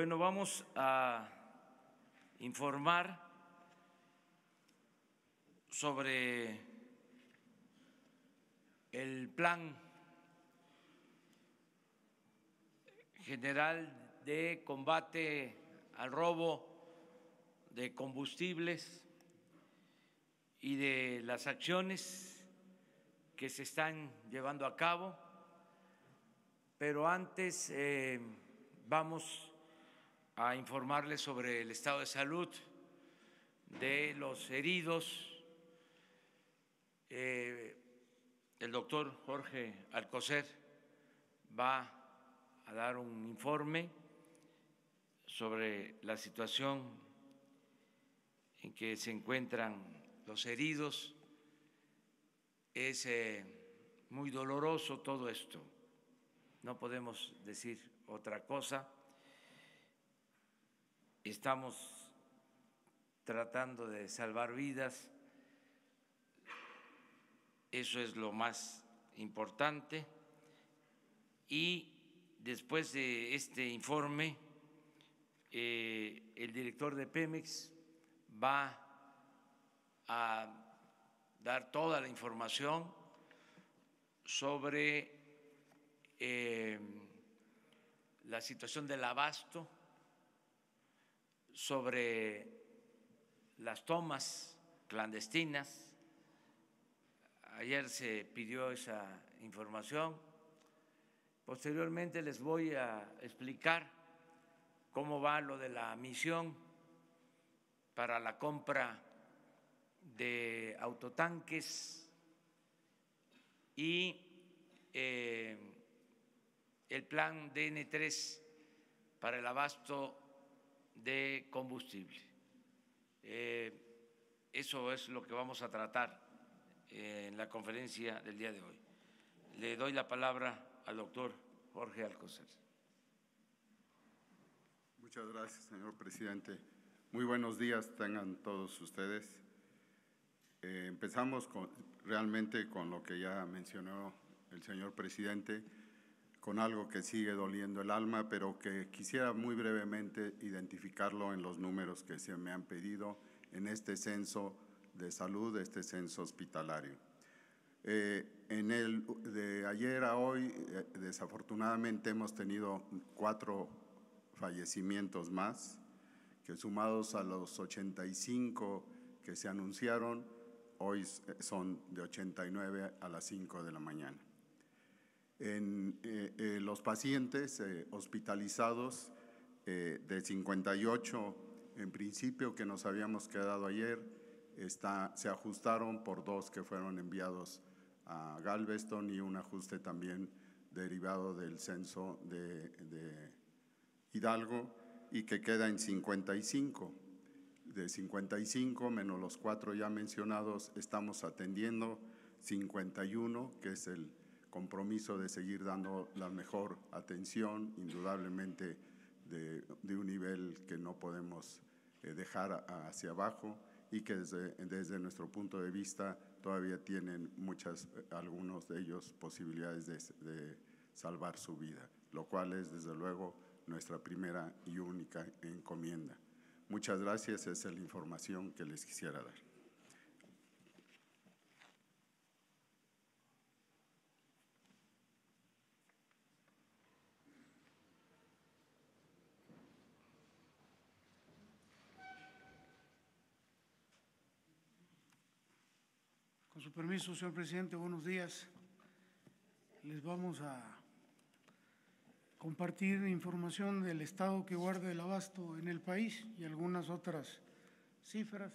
Bueno, vamos a informar sobre el Plan General de Combate al Robo de Combustibles y de las acciones que se están llevando a cabo, pero antes vamos a informarles sobre el estado de salud de los heridos. El doctor Jorge Alcocer va a dar un informe sobre la situación en que se encuentran los heridos. Es muy doloroso todo esto, no podemos decir otra cosa. Estamos tratando de salvar vidas, eso es lo más importante. Y después de este informe, el director de Pemex va a dar toda la información sobre la situación del abasto, sobre las tomas clandestinas. Ayer se pidió esa información. Posteriormente les voy a explicar cómo va lo de la misión para la compra de autotanques y el plan DN3 para el abasto de combustible. Eso es lo que vamos a tratar en la conferencia del día de hoy. Le doy la palabra al doctor Jorge Alcocer. Muchas gracias, señor presidente. Muy buenos días tengan todos ustedes. Empezamos realmente con lo que ya mencionó el señor presidente, con algo que sigue doliendo el alma, pero que quisiera muy brevemente identificarlo en los números que se me han pedido en este censo de salud, este censo hospitalario. En el de ayer a hoy, desafortunadamente hemos tenido 4 fallecimientos más, que sumados a los 85 que se anunciaron, hoy son de 89 a las 5 de la mañana. En los pacientes hospitalizados de 58 en principio que nos habíamos quedado ayer, se ajustaron por 2 que fueron enviados a Galveston y un ajuste también derivado del censo de Hidalgo y que queda en 55. De 55 menos los 4 ya mencionados estamos atendiendo 51, que es el compromiso de seguir dando la mejor atención, indudablemente de un nivel que no podemos dejar hacia abajo y que desde nuestro punto de vista todavía tienen algunos de ellos posibilidades de salvar su vida, lo cual es desde luego nuestra primera y única encomienda. Muchas gracias, esa es la información que les quisiera dar. Con su permiso, señor presidente, buenos días. Les vamos a compartir información del estado que guarda el abasto en el país y algunas otras cifras.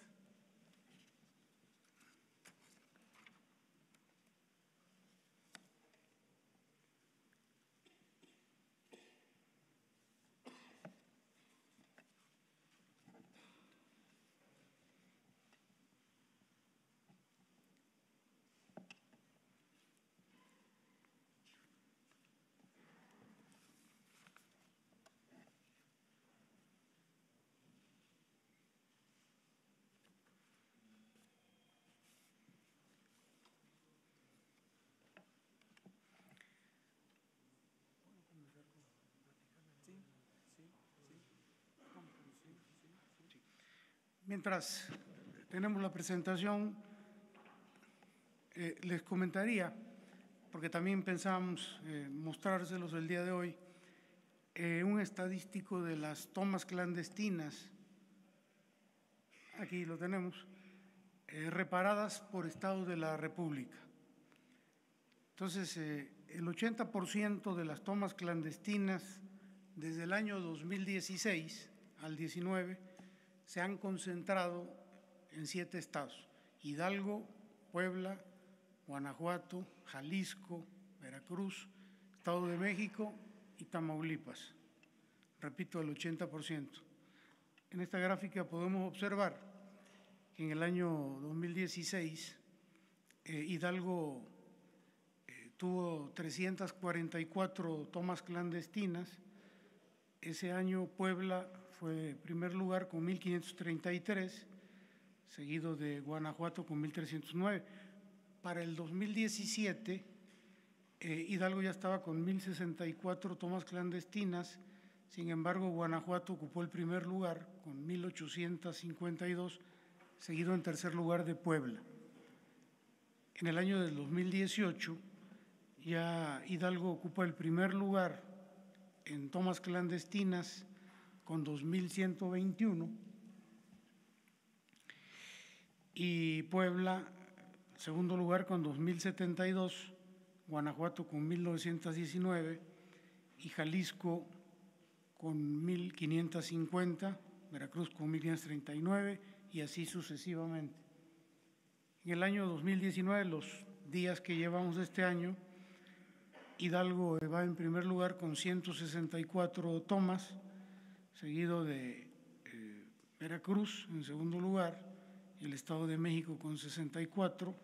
Mientras tenemos la presentación, les comentaría, porque también pensábamos mostrárselos el día de hoy, un estadístico de las tomas clandestinas, aquí lo tenemos, reparadas por estados de la República. Entonces, el 80% de las tomas clandestinas desde el año 2016 al 19 se han concentrado en 7 estados: Hidalgo, Puebla, Guanajuato, Jalisco, Veracruz, Estado de México y Tamaulipas. Repito, el 80%. En esta gráfica podemos observar que en el año 2016 Hidalgo tuvo 344 tomas clandestinas. Ese año Puebla fue primer lugar con 1.533, seguido de Guanajuato con 1.309. Para el 2017, Hidalgo ya estaba con 1.064 tomas clandestinas. Sin embargo, Guanajuato ocupó el primer lugar con 1.852, seguido en tercer lugar de Puebla. En el año del 2018, ya Hidalgo ocupa el primer lugar en tomas clandestinas con 2.121 y Puebla, segundo lugar con 2.072, Guanajuato con 1.919 y Jalisco con 1.550, Veracruz con 1.539 y así sucesivamente. En el año 2019, los días que llevamos de este año, Hidalgo va en primer lugar con 164 tomas, seguido de Veracruz en segundo lugar, y el Estado de México con 64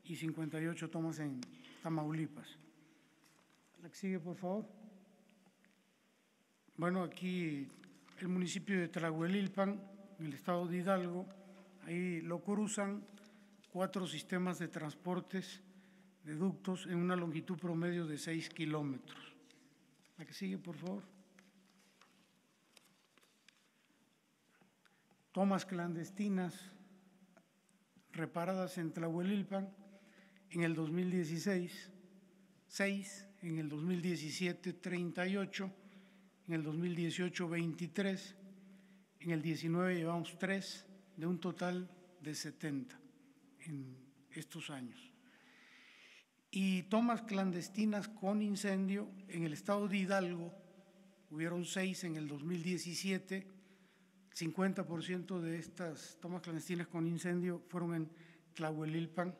y 58 tomas en Tamaulipas. La que sigue, por favor. Bueno, aquí el municipio de Tlahuelilpan, en el estado de Hidalgo, ahí lo cruzan 4 sistemas de transportes de ductos en una longitud promedio de 6 kilómetros. La que sigue, por favor. Tomas clandestinas reparadas en Tlahuelilpan en el 2016, 6, en el 2017, 38, en el 2018, 23, en el 19 llevamos 3, de un total de 70 en estos años. Y tomas clandestinas con incendio en el estado de Hidalgo, hubieron 6 en el 2017, 50% de estas tomas clandestinas con incendio fueron en Tlahuelilpan.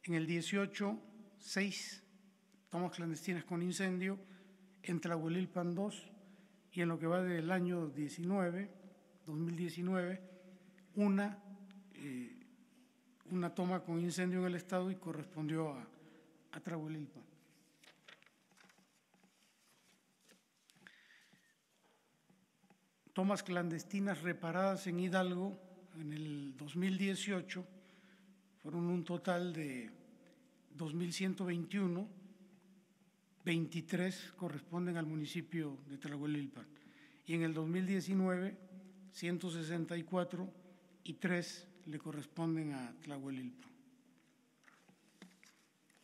En el 18, 6 tomas clandestinas con incendio, en Tlahuelilpan 2, y en lo que va del año 2019, una toma con incendio en el estado y correspondió a Tlahuelilpan. Tomas clandestinas reparadas en Hidalgo en el 2018 fueron un total de 2.121, 23 corresponden al municipio de Tlahuelilpan. Y en el 2019, 164 y 3 le corresponden a Tlahuelilpan.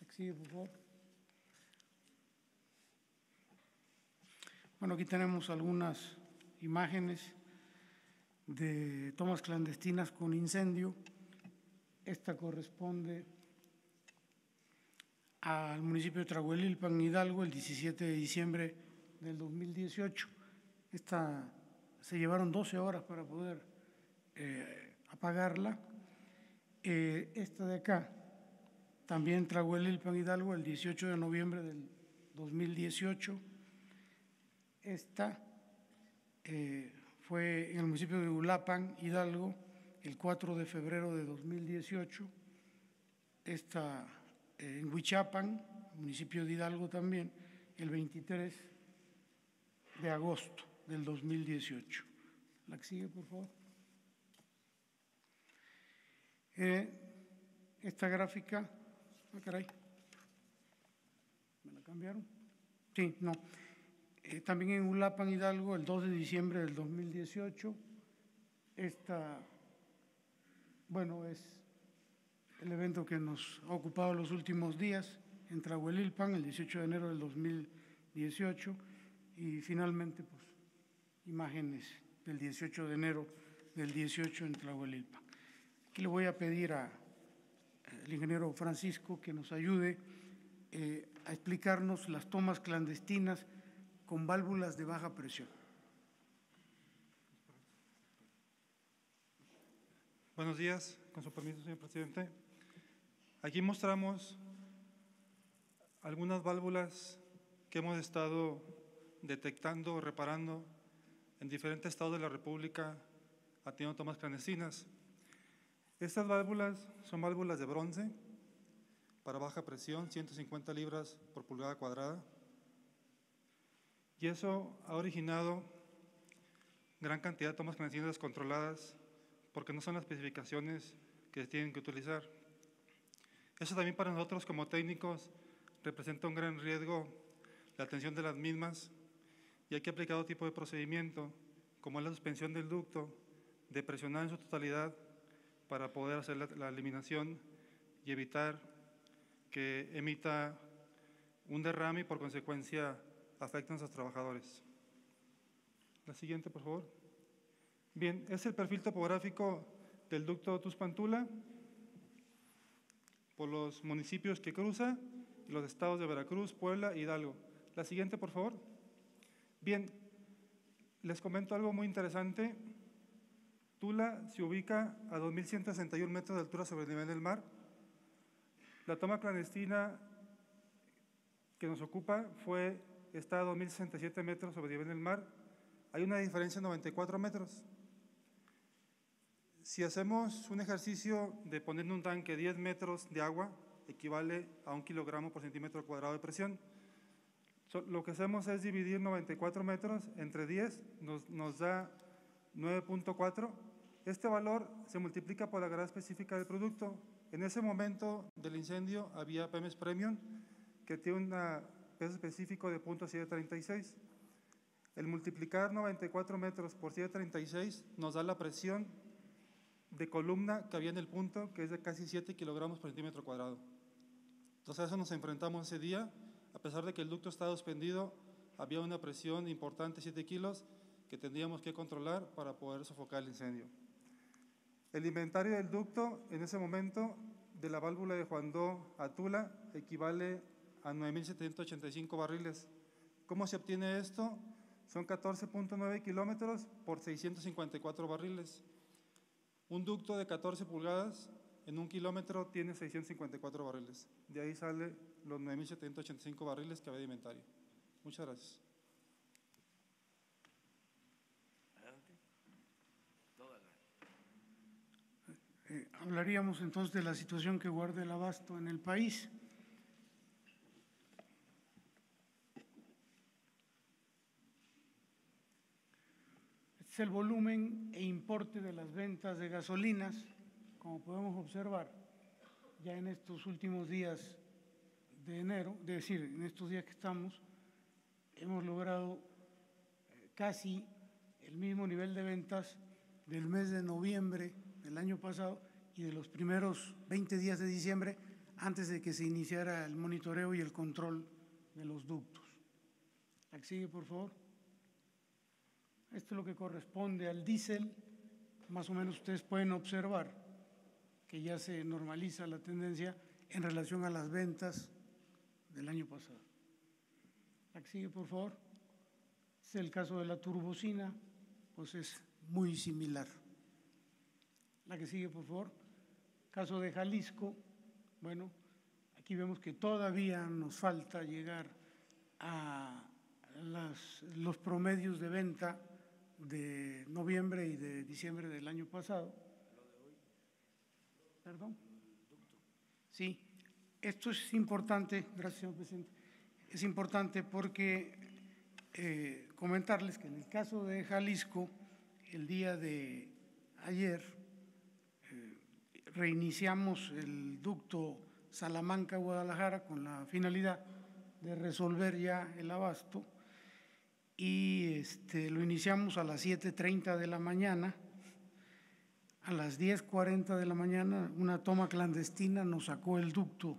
Sigue, por favor. Bueno, aquí tenemos algunas imágenes de tomas clandestinas con incendio. Esta corresponde al municipio de Tlahuelilpan, Hidalgo, el 17 de diciembre del 2018. Esta se llevaron 12 horas para poder apagarla. Esta de acá, también Tlahuelilpan, Hidalgo, el 18 de noviembre del 2018. Esta fue en el municipio de Uruapan, Hidalgo, el 4 de febrero de 2018. Esta en Huichapan, municipio de Hidalgo también, el 23 de agosto del 2018. La que sigue, por favor. Esta gráfica, caray, ¿me la cambiaron? Sí, no. También en Uruapan, Hidalgo, el 2 de diciembre del 2018. Esta bueno, es el evento que nos ha ocupado los últimos días en Tlahuelilpan, el 18 de enero del 2018, y finalmente, pues, imágenes del 18 de enero del 18 en Tlahuelilpan. Aquí le voy a pedir al ingeniero Francisco que nos ayude a explicarnos las tomas clandestinas con válvulas de baja presión. Buenos días, con su permiso, señor presidente. Aquí mostramos algunas válvulas que hemos estado detectando o reparando en diferentes estados de la República haciendo tomas clandestinas. Estas válvulas son válvulas de bronce para baja presión, 150 libras por pulgada cuadrada. Y eso ha originado gran cantidad de tomas clandestinas descontroladas porque no son las especificaciones que se tienen que utilizar. Eso también para nosotros como técnicos representa un gran riesgo la atención de las mismas y hay que aplicar otro tipo de procedimiento como es la suspensión del ducto, de presionar en su totalidad para poder hacer la eliminación y evitar que emita un derrame y por consecuencia afecte a nuestros trabajadores. La siguiente, por favor. Bien, es el perfil topográfico del ducto Tuxpan-Tula por los municipios que cruza, los estados de Veracruz, Puebla e Hidalgo. La siguiente, por favor. Bien, les comento algo muy interesante. Tula se ubica a 2.161 metros de altura sobre el nivel del mar. La toma clandestina que nos ocupa está a 2.067 metros sobre el nivel del mar. Hay una diferencia de 94 metros. Si hacemos un ejercicio de poner en un tanque 10 metros de agua, equivale a 1 kilogramo por centímetro cuadrado de presión. Lo que hacemos es dividir 94 metros entre 10, nos da 9.4. Este valor se multiplica por la gravedad específica del producto. En ese momento del incendio había Pemex Premium, que tiene un peso específico de 0.736. El multiplicar 94 metros por 736 nos da la presión de columna que había en el punto, que es de casi 7 kilogramos por centímetro cuadrado. Entonces a eso nos enfrentamos ese día. A pesar de que el ducto estaba suspendido, había una presión importante, 7 kilos, que tendríamos que controlar para poder sofocar el incendio. El inventario del ducto en ese momento de la válvula de Juandó a Tula equivale a 9.785 barriles. ¿Cómo se obtiene esto? Son 14.9 kilómetros por 654 barriles. Un ducto de 14 pulgadas en 1 kilómetro tiene 654 barriles. De ahí sale los 9.785 barriles que había de inventario. Muchas gracias. Hablaríamos entonces de la situación que guarda el abasto en el país. Este es el volumen e importe de las ventas de gasolinas, como podemos observar, ya en estos últimos días de enero, es decir, en estos días que estamos, hemos logrado casi el mismo nivel de ventas del mes de noviembre del año pasado y de los primeros 20 días de diciembre antes de que se iniciara el monitoreo y el control de los ductos. La que sigue, por favor. Esto es lo que corresponde al diésel. Más o menos ustedes pueden observar que ya se normaliza la tendencia en relación a las ventas del año pasado. La que sigue, por favor. Este es el caso de la turbocina, pues es muy similar. La que sigue, por favor. Caso de Jalisco, bueno, aquí vemos que todavía nos falta llegar a los promedios de venta de noviembre y de diciembre del año pasado. ¿Perdón? Sí, esto es importante, gracias, señor presidente. Es importante porque comentarles que en el caso de Jalisco, el día de ayer, reiniciamos el ducto Salamanca-Guadalajara con la finalidad de resolver ya el abasto y lo iniciamos a las 7:30 de la mañana. a las 10:40 de la mañana, una toma clandestina nos sacó el ducto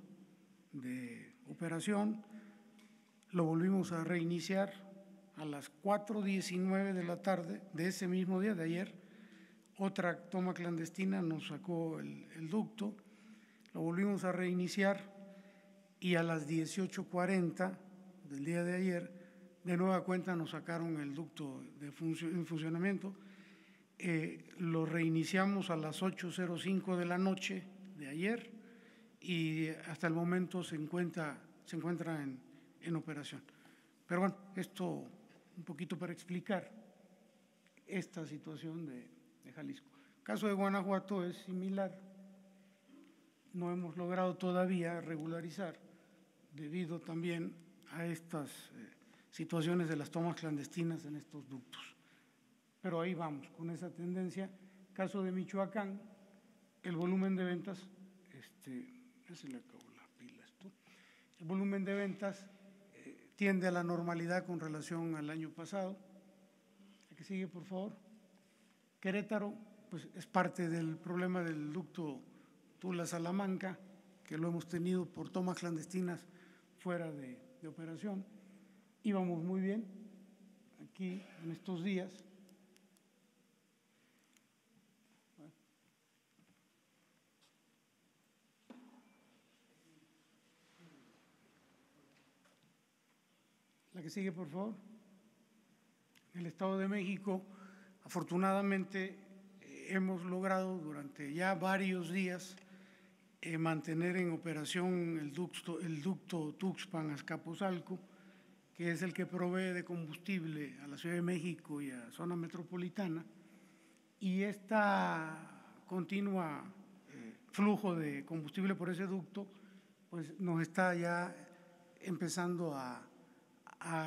de operación, lo volvimos a reiniciar a las 4:19 de la tarde de ese mismo día, de ayer. Otra toma clandestina nos sacó el ducto, lo volvimos a reiniciar y a las 18:40 del día de ayer, de nueva cuenta nos sacaron el ducto en funcionamiento. Lo reiniciamos a las 8:05 de la noche de ayer y hasta el momento se encuentra en operación. Pero bueno, esto un poquito para explicar esta situación de Jalisco. El caso de Guanajuato es similar. No hemos logrado todavía regularizar debido también a estas situaciones de las tomas clandestinas en estos ductos. Pero ahí vamos, con esa tendencia. Caso de Michoacán, el volumen de ventas, ya se le acabó la pila esto, el volumen de ventas tiende a la normalidad con relación al año pasado. La que sigue, por favor. Querétaro, pues es parte del problema del ducto Tula-Salamanca, que lo hemos tenido por tomas clandestinas fuera de operación. Íbamos muy bien aquí en estos días. La que sigue, por favor. En el Estado de México, afortunadamente, hemos logrado durante ya varios días mantener en operación el ducto Tuxpan-Azcapotzalco, que es el que provee de combustible a la Ciudad de México y a zona metropolitana, y esta continua flujo de combustible por ese ducto, pues nos está ya empezando a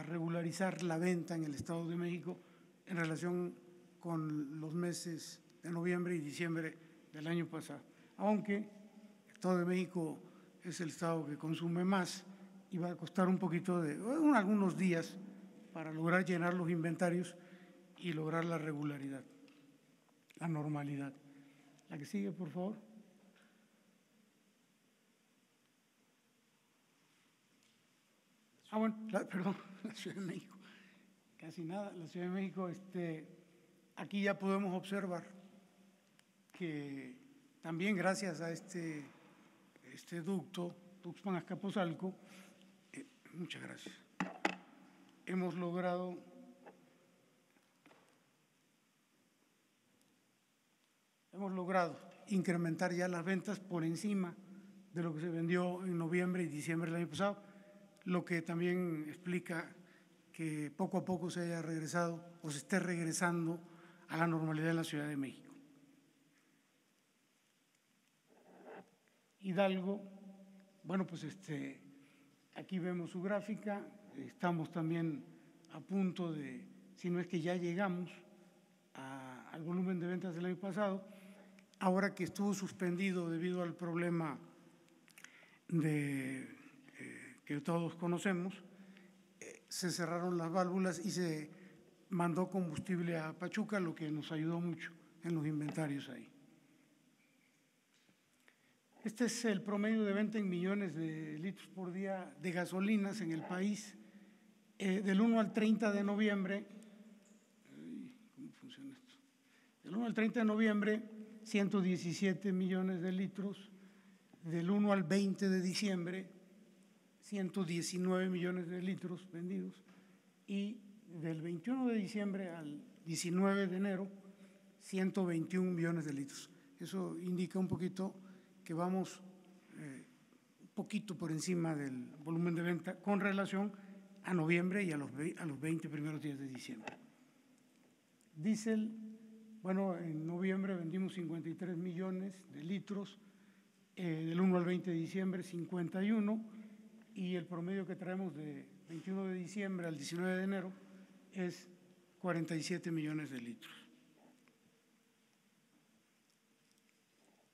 regularizar la venta en el Estado de México en relación con los meses de noviembre y diciembre del año pasado. Aunque el Estado de México es el estado que consume más y va a costar un poquito algunos días para lograr llenar los inventarios y lograr la regularidad, la normalidad. La que sigue, por favor. Bueno, perdón, la Ciudad de México, casi nada. La Ciudad de México, aquí ya podemos observar que también gracias a este ducto, Tuxpan-Azcapotzalco, muchas gracias, hemos logrado incrementar ya las ventas por encima de lo que se vendió en noviembre y diciembre del año pasado, lo que también explica que poco a poco se haya regresado o se esté regresando a la normalidad en la Ciudad de México. Hidalgo, bueno, pues aquí vemos su gráfica, estamos también a punto de, si no es que ya llegamos al volumen de ventas del año pasado, ahora que estuvo suspendido debido al problema que todos conocemos, se cerraron las válvulas y se mandó combustible a Pachuca, lo que nos ayudó mucho en los inventarios ahí. Este es el promedio de venta en millones de litros por día de gasolinas en el país. Del 1 al 30 de noviembre, ¿cómo funciona esto? Del 1 al 30 de noviembre, 117 millones de litros. Del 1 al 20 de diciembre, 119 millones de litros vendidos. Y del 21 de diciembre al 19 de enero, 121 millones de litros. Eso indica un poquito que vamos un poquito por encima del volumen de venta con relación a noviembre y a los 20 primeros días de diciembre. Diésel, bueno, en noviembre vendimos 53 millones de litros, del 1 al 20 de diciembre 51, y el promedio que traemos de 21 de diciembre al 19 de enero es 47 millones de litros.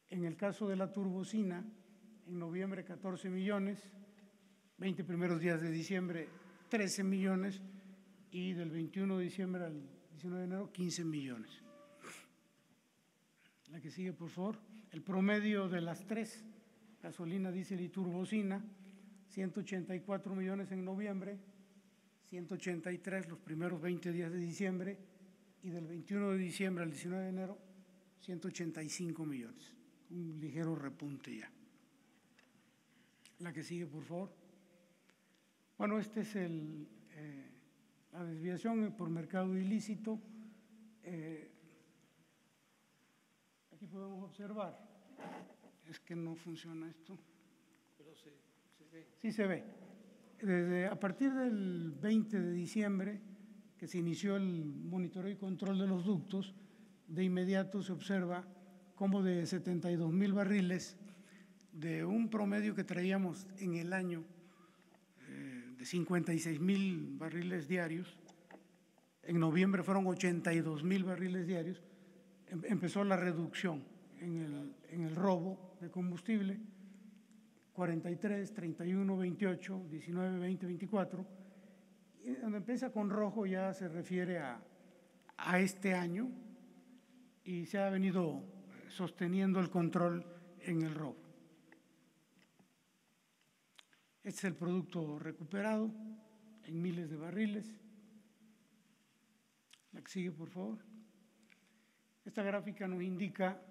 En el caso de la turbocina, en noviembre 14 millones, 20 primeros días de diciembre 13 millones y del 21 de diciembre al 19 de enero 15 millones. La que sigue, por favor. El promedio de las tres, gasolina, diésel y turbocina, 184 millones en noviembre, 183 los primeros 20 días de diciembre y del 21 de diciembre al 19 de enero, 185 millones. Un ligero repunte ya. La que sigue, por favor. Bueno, este es la desviación por mercado ilícito. Aquí podemos observar, es que no funciona esto. Pero se ve. Sí se ve. A partir del 20 de diciembre, que se inició el monitoreo y control de los ductos, de inmediato se observa cómo de 72,000 barriles, de un promedio que traíamos en el año de 56,000 barriles diarios, en noviembre fueron 82,000 barriles diarios, empezó la reducción en el robo de combustible, 43, 31, 28, 19, 20, 24. Y donde empieza con rojo ya se refiere a este año y se ha venido sosteniendo el control en el robo. Este es el producto recuperado en miles de barriles. La que sigue, por favor. Esta gráfica nos indica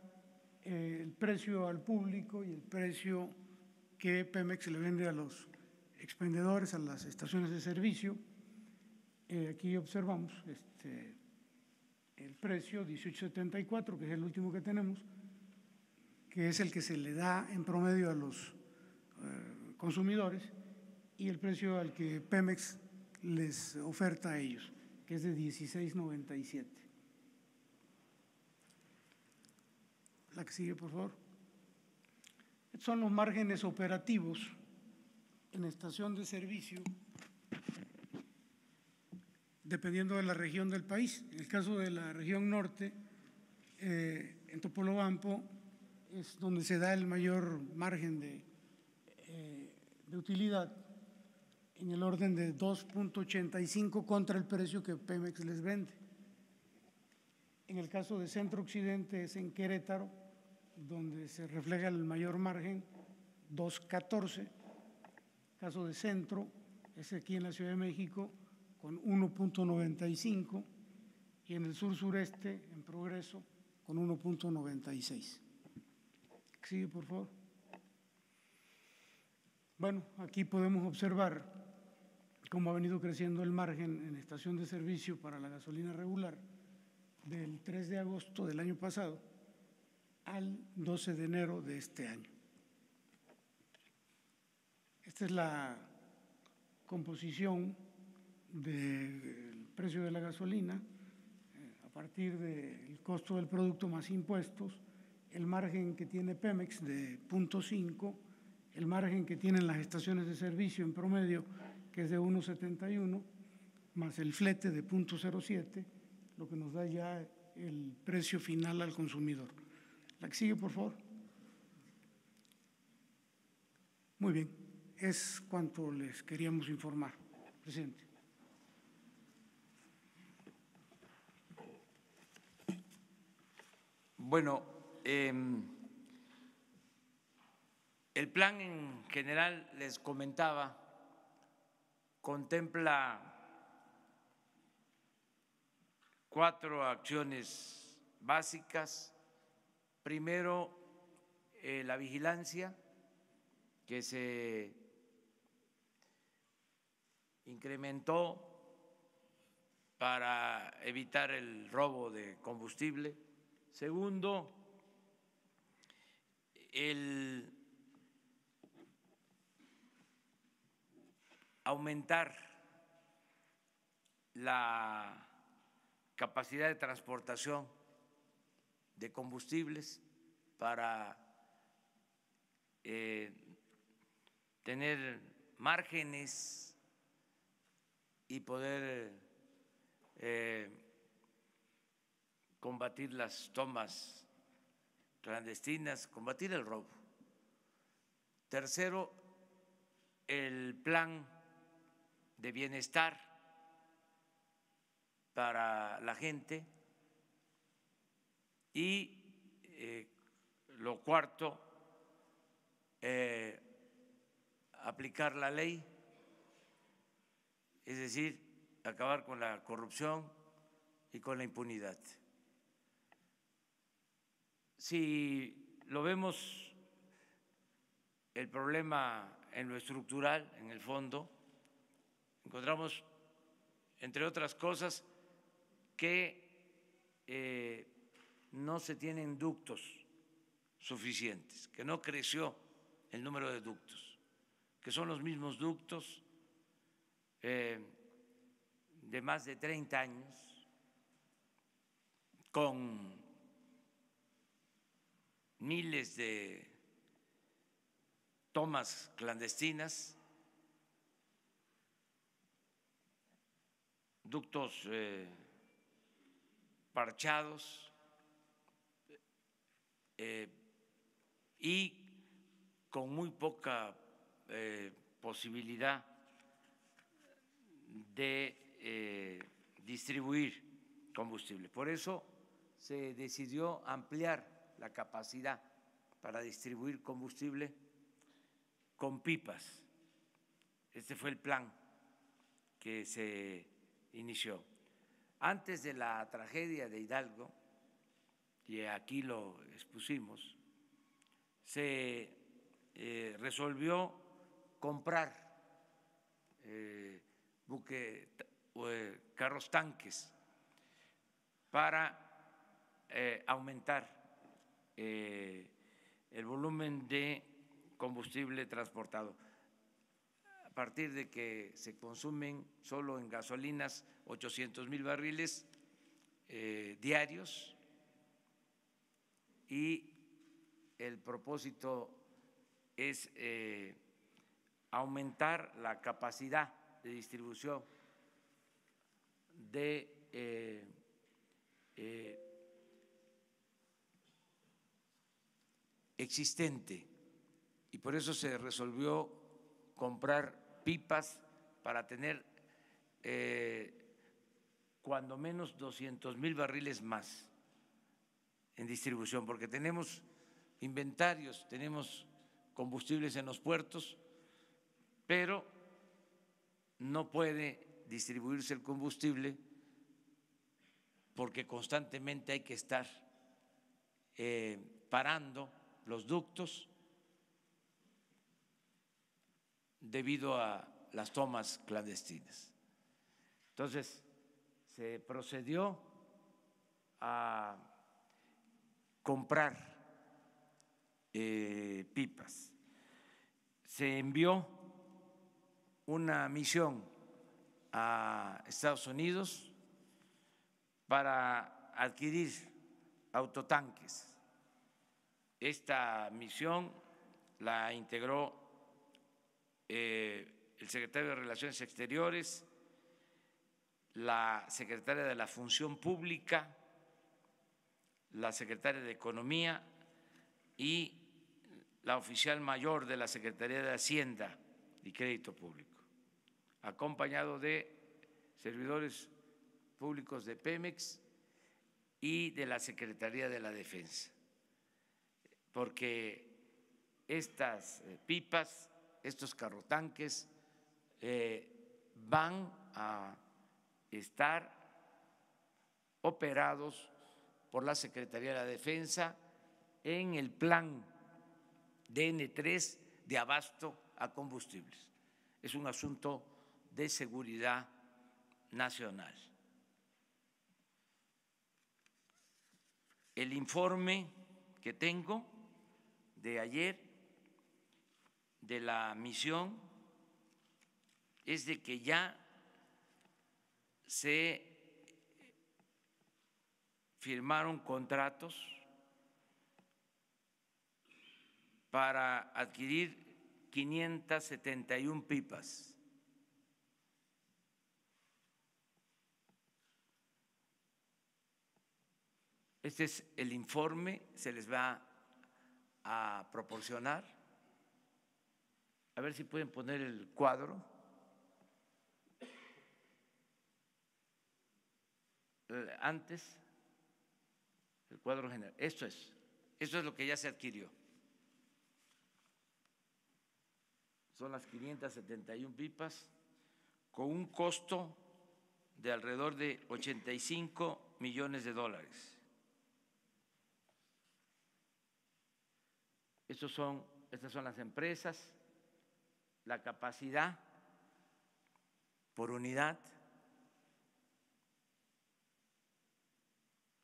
el precio al público y el precio que Pemex le vende a los expendedores, a las estaciones de servicio. Aquí observamos el precio 18.74, que es el último que tenemos, que es el que se le da en promedio a los consumidores, y el precio al que Pemex les oferta a ellos, que es de 16.97. La que sigue, por favor. Estos son los márgenes operativos en estación de servicio, dependiendo de la región del país. En el caso de la región norte, en Topolobampo, es donde se da el mayor margen de utilidad, en el orden de 2.85 contra el precio que Pemex les vende. En el caso de Centro Occidente es en Querétaro, donde se refleja el mayor margen, 2.14. Caso de Centro es aquí en la Ciudad de México con 1.95 y en el sur sureste, en Progreso, con 1.96. Sigue, por favor. Bueno, aquí podemos observar cómo ha venido creciendo el margen en estación de servicio para la gasolina regular del 3 de agosto del año pasado al 12 de enero de este año. Esta es la composición del precio de la gasolina a partir del costo del producto más impuestos, el margen que tiene Pemex de 0.5, el margen que tienen las estaciones de servicio en promedio, que es de 1.71, más el flete de 0.07, lo que nos da ya el precio final al consumidor. La que sigue, por favor. Muy bien, es cuanto les queríamos informar, presidente. Bueno, el plan en general, les comentaba, contempla 4 acciones básicas. Primero, la vigilancia, que se incrementó para evitar el robo de combustible. Segundo, el aumentar la capacidad de transportación de combustibles para tener márgenes y poder combatir las tomas clandestinas, combatir el robo. Tercero, el plan de bienestar para la gente y lo cuarto, aplicar la ley, es decir, acabar con la corrupción y con la impunidad. Si lo vemos el problema en lo estructural, en el fondo, encontramos, entre otras cosas, que no se tienen ductos suficientes, que no creció el número de ductos, que son los mismos ductos de más de 30 años, con miles de tomas clandestinas, ductos parchados y con muy poca posibilidad de distribuir combustible. Por eso se decidió ampliar la capacidad para distribuir combustible con pipas. Este fue el plan que se inició. Antes de la tragedia de Hidalgo, y aquí lo expusimos, se resolvió comprar carros tanques para aumentar el volumen de combustible transportado. A partir de que se consumen solo en gasolinas 800,000 barriles diarios, y el propósito es aumentar la capacidad de distribución de existente, y por eso se resolvió comprar pipas para tener cuando menos 200,000 barriles más en distribución, porque tenemos inventarios, tenemos combustibles en los puertos, pero no puede distribuirse el combustible porque constantemente hay que estar parando los ductos debido a las tomas clandestinas. Entonces, se procedió a comprar pipas. Se envió una misión a Estados Unidos para adquirir autotanques. Esta misión la integró el secretario de Relaciones Exteriores, la secretaria de la Función Pública, la secretaria de Economía y la oficial mayor de la Secretaría de Hacienda y Crédito Público, acompañado de servidores públicos de Pemex y de la Secretaría de la Defensa, porque estas pipas, estos carrotanques van a estar operados por la Secretaría de la Defensa en el plan DN3 de abasto a combustibles. Es un asunto de seguridad nacional. El informe que tengo de ayer de la misión es de que ya se firmaron contratos para adquirir 571 pipas. Este es el informe, se les va a proporcionar. A ver si pueden poner el cuadro. Antes, el cuadro general. Esto es Eso es lo que ya se adquirió. Son las 571 pipas con un costo de alrededor de 85 millones de dólares. Estas son las empresas, la capacidad por unidad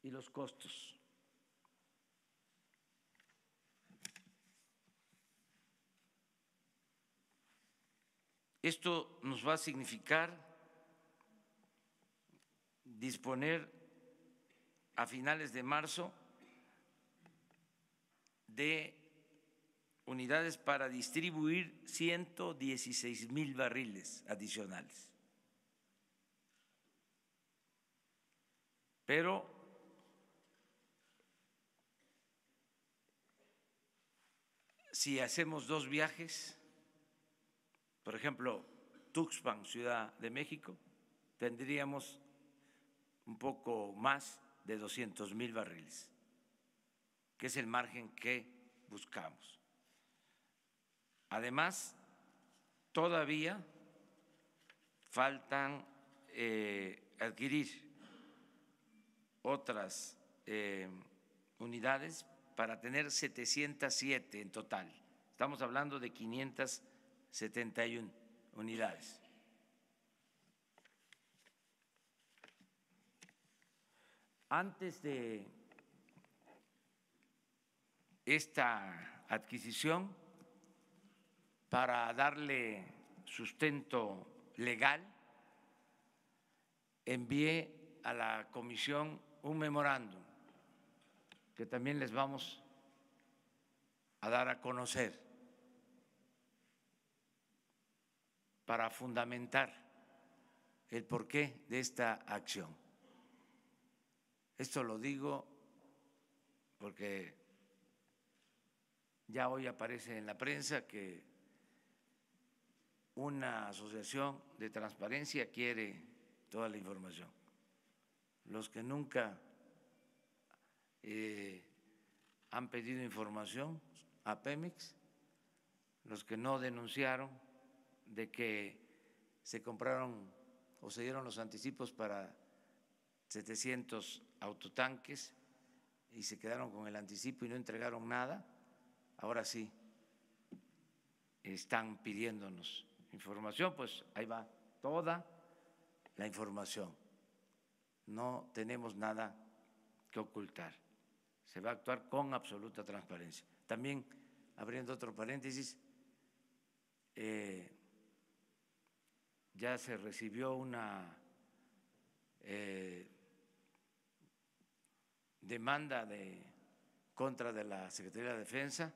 y los costos. Esto nos va a significar disponer a finales de marzo de unidades para distribuir 116,000 barriles adicionales. Pero si hacemos 2 viajes, por ejemplo, Tuxpan, Ciudad de México, tendríamos un poco más de 200,000 barriles, que es el margen que buscamos. Además, todavía faltan adquirir otras unidades para tener 707 en total. Estamos hablando de 571 unidades. Antes de esta adquisición, para darle sustento legal, envié a la comisión un memorándum que también les vamos a dar a conocer para fundamentar el porqué de esta acción. Esto lo digo porque ya hoy aparece en la prensa que una asociación de transparencia quiere toda la información. Los que nunca han pedido información a Pemex, los que no denunciaron de que se compraron o se dieron los anticipos para 700 autotanques y se quedaron con el anticipo y no entregaron nada, ahora sí están pidiéndonos información, pues ahí va toda la información. No tenemos nada que ocultar. Se va a actuar con absoluta transparencia. También, abriendo otro paréntesis, ya se recibió una demanda contra de la Secretaría de Defensa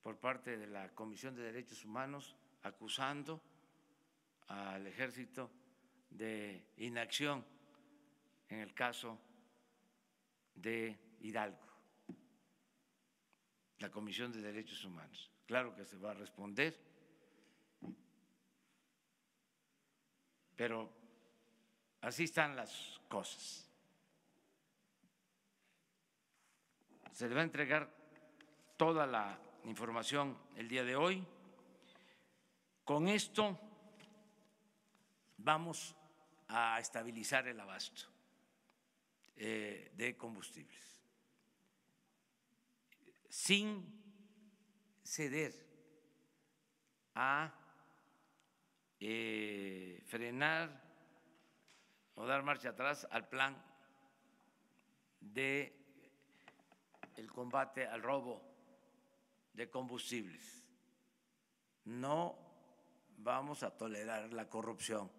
por parte de la Comisión de Derechos Humanos, acusando al Ejército de inacción en el caso de Hidalgo, la Comisión de Derechos Humanos. Claro que se va a responder, pero así están las cosas. Se le va a entregar toda la información el día de hoy. Con esto vamos a estabilizar el abasto de combustibles sin ceder a frenar o dar marcha atrás al plan de el combate al robo de combustibles. No vamos a tolerar la corrupción.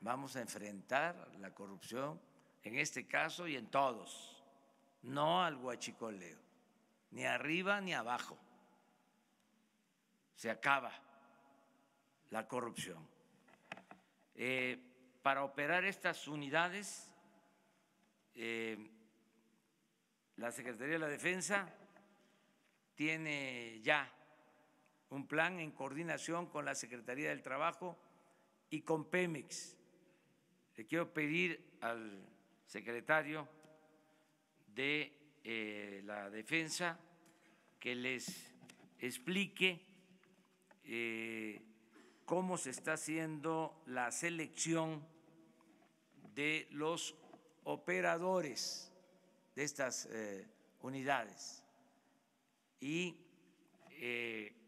Vamos a enfrentar la corrupción en este caso y en todos, no al huachicoleo, ni arriba ni abajo. Se acaba la corrupción. Para operar estas unidades, la Secretaría de la Defensa tiene ya un plan en coordinación con la Secretaría del Trabajo y con Pemex. Le quiero pedir al secretario de la defensa que les explique cómo se está haciendo la selección de los operadores de estas unidades y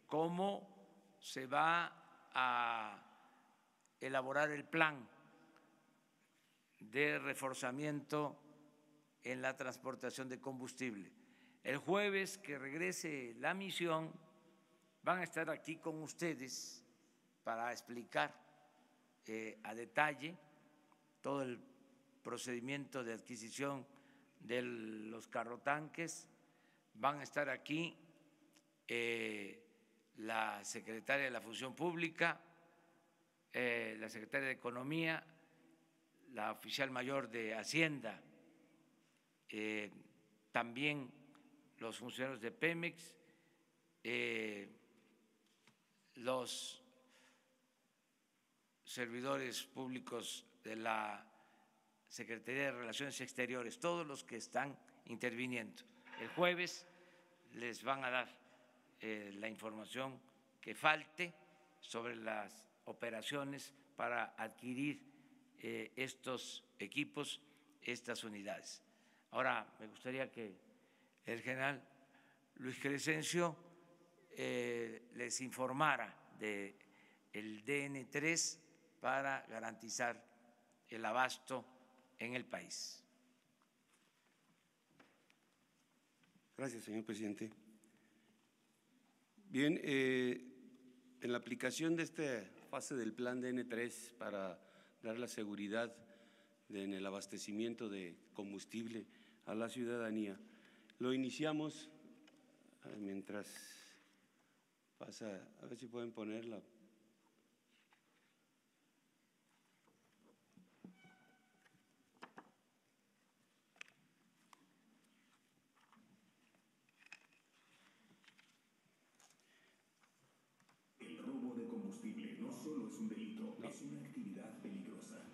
cómo se va a elaborar el plan de reforzamiento en la transportación de combustible. El jueves que regrese la misión van a estar aquí con ustedes para explicar a detalle todo el procedimiento de adquisición de los carrotanques. Van a estar aquí la secretaria de la Función Pública, la secretaria de Economía, la oficial mayor de Hacienda, también los funcionarios de Pemex, los servidores públicos de la Secretaría de Relaciones Exteriores, todos los que están interviniendo. El jueves les van a dar la información que falte sobre las operaciones para adquirir estos equipos, estas unidades. Ahora, me gustaría que el general Luis Crescencio les informara del DN3 para garantizar el abasto en el país. Gracias, señor presidente. Bien, en la aplicación de esta fase del plan DN3 para dar la seguridad en el abastecimiento de combustible a la ciudadanía, lo iniciamos mientras pasa, a ver si pueden ponerla. El robo de combustible no solo es un delito, es una actividad peligrosa.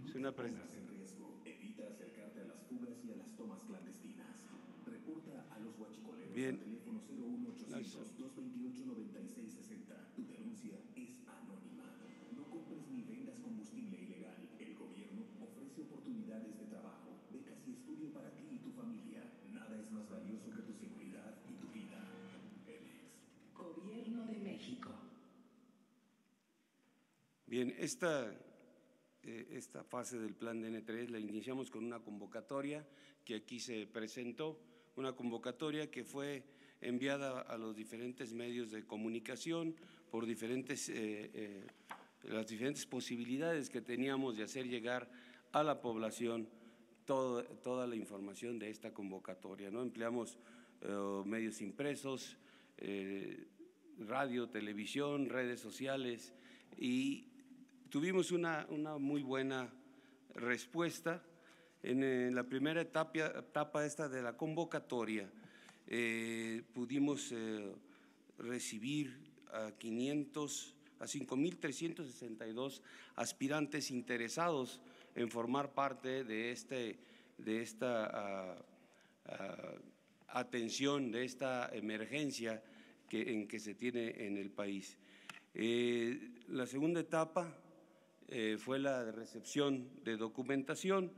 Es una en riesgo. Evita acercarte a las fugas y a las tomas clandestinas. Reporta a los huachicoleros al teléfono 01800-228-9660. Tu denuncia es anónima. No compres ni vendas combustible ilegal. El gobierno ofrece oportunidades de trabajo, becas y estudio para ti y tu familia. Nada es más valioso que tu seguridad y tu vida. Pemex. Gobierno de México. Bien, esta fase del plan DN3 la iniciamos con una convocatoria que aquí se presentó, una convocatoria que fue enviada a los diferentes medios de comunicación por las diferentes posibilidades que teníamos de hacer llegar a la población toda la información de esta convocatoria, ¿no? Empleamos medios impresos, radio, televisión, redes sociales y tuvimos una muy buena respuesta. En la primera etapa esta de la convocatoria pudimos recibir a 5.362 aspirantes interesados en formar parte de esta atención, de esta emergencia en que se tiene en el país. La segunda etapa fue la de recepción de documentación.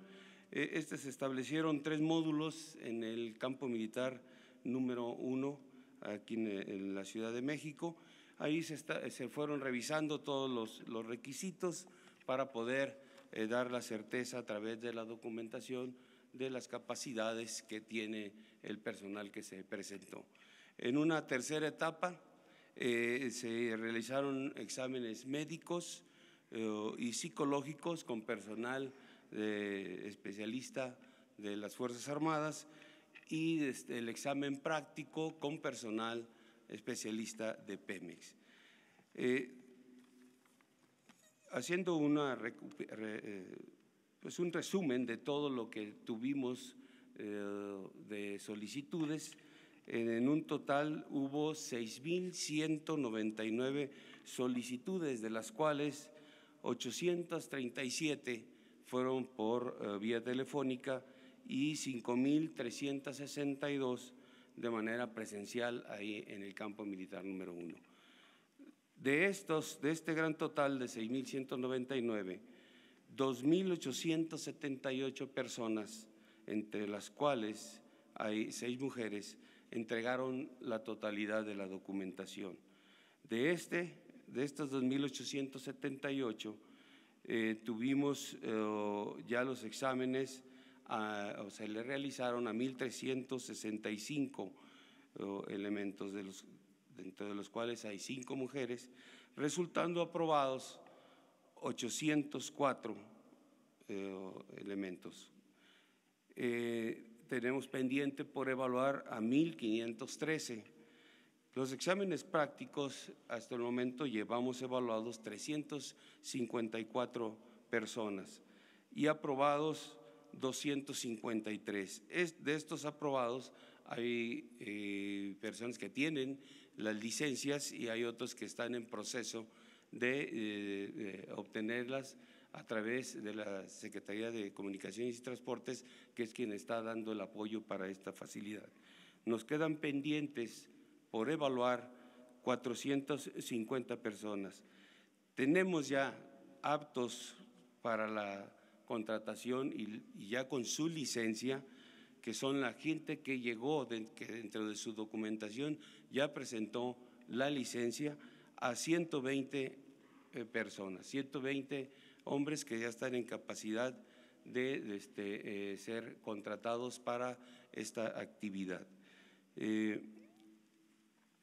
Se establecieron 3 módulos en el campo militar número 1, aquí en la Ciudad de México. Ahí se fueron revisando todos los requisitos para poder dar la certeza a través de la documentación de las capacidades que tiene el personal que se presentó. En una tercera etapa se realizaron exámenes médicos y psicológicos con personal especialista de las Fuerzas Armadas y el examen práctico con personal especialista de Pemex. Haciendo un resumen de todo lo que tuvimos de solicitudes, en un total hubo 6.199 solicitudes, de las cuales 837 fueron por vía telefónica y 5.362 de manera presencial ahí en el campo militar número 1. De este gran total de 6.199, 2.878 personas, entre las cuales hay 6 mujeres, entregaron la totalidad de la documentación. De estos 2.878, tuvimos ya los exámenes, se le realizaron a 1.365 elementos, dentro de los cuales hay 5 mujeres, resultando aprobados 804 elementos. Tenemos pendiente por evaluar a 1.513. Los exámenes prácticos, hasta el momento llevamos evaluados 354 personas y aprobados 253. De estos aprobados hay personas que tienen las licencias y hay otros que están en proceso de obtenerlas a través de la Secretaría de Comunicaciones y Transportes, que es quien está dando el apoyo para esta facilidad. Nos quedan pendientes por evaluar 450 personas. Tenemos ya aptos para la contratación y ya con su licencia, que son la gente que llegó, que dentro de su documentación ya presentó la licencia, a 120 personas, 120 hombres que ya están en capacidad de ser contratados para esta actividad.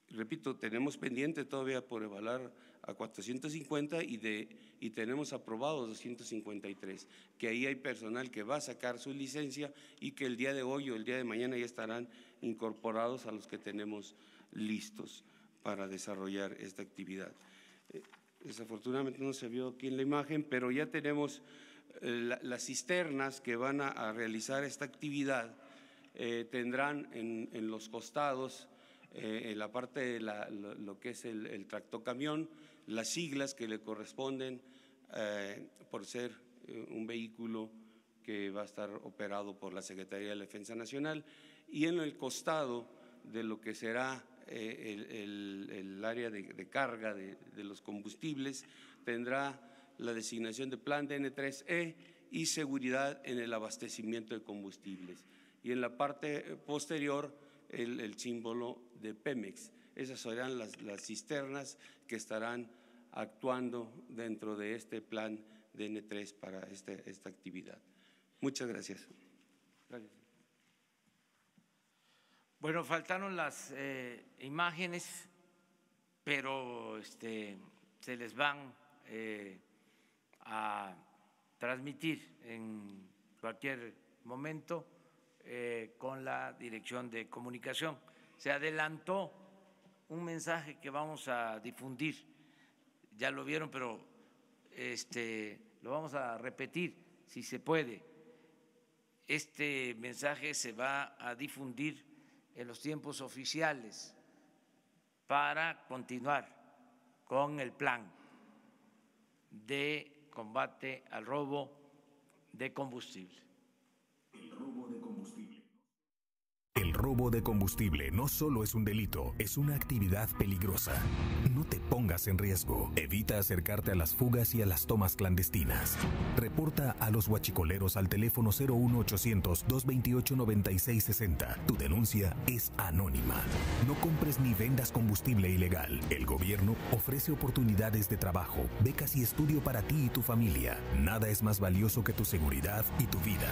Repito, tenemos pendiente todavía por evaluar a 450 y tenemos aprobados 253, que ahí hay personal que va a sacar su licencia y que el día de hoy o el día de mañana ya estarán incorporados a los que tenemos listos para desarrollar esta actividad. Desafortunadamente no se vio aquí en la imagen, pero ya tenemos las cisternas que van a realizar esta actividad. Tendrán en los costados, en la parte de lo que es el tractocamión, las siglas que le corresponden por ser un vehículo que va a estar operado por la Secretaría de la Defensa Nacional, y en el costado de lo que será el área de carga de los combustibles tendrá la designación de plan DN3E y seguridad en el abastecimiento de combustibles. Y en la parte posterior el símbolo de Pemex. Esas serán las cisternas que estarán actuando dentro de este plan DN3 para esta actividad. Muchas gracias. Gracias. Bueno, faltaron las imágenes, pero se les van a transmitir en cualquier momento con la Dirección de Comunicación. Se adelantó un mensaje que vamos a difundir, ya lo vieron, pero lo vamos a repetir si se puede. Este mensaje se va a difundir en los tiempos oficiales para continuar con el plan de combate al robo de combustible. El robo de combustible no solo es un delito, es una actividad peligrosa. No te pongas en riesgo. Evita acercarte a las fugas y a las tomas clandestinas. Reporta a los huachicoleros al teléfono 01800-228-9660. Tu denuncia es anónima. No compres ni vendas combustible ilegal. El gobierno ofrece oportunidades de trabajo, becas y estudio para ti y tu familia. Nada es más valioso que tu seguridad y tu vida.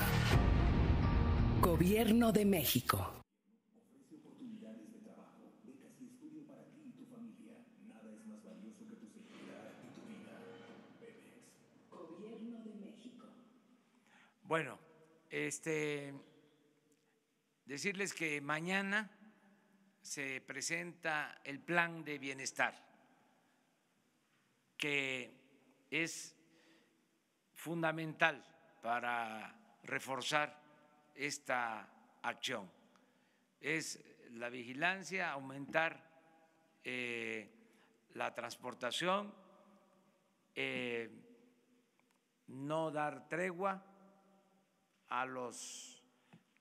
Gobierno de México. Ofrece oportunidades de trabajo, becas y estudio para ti y tu familia. Nada es más valioso que tu seguridad y tu vida. Pemex. Gobierno de México. Bueno, decirles que mañana se presenta el plan de bienestar, que es fundamental para reforzar esta acción. Es la vigilancia, aumentar la transportación, no dar tregua a los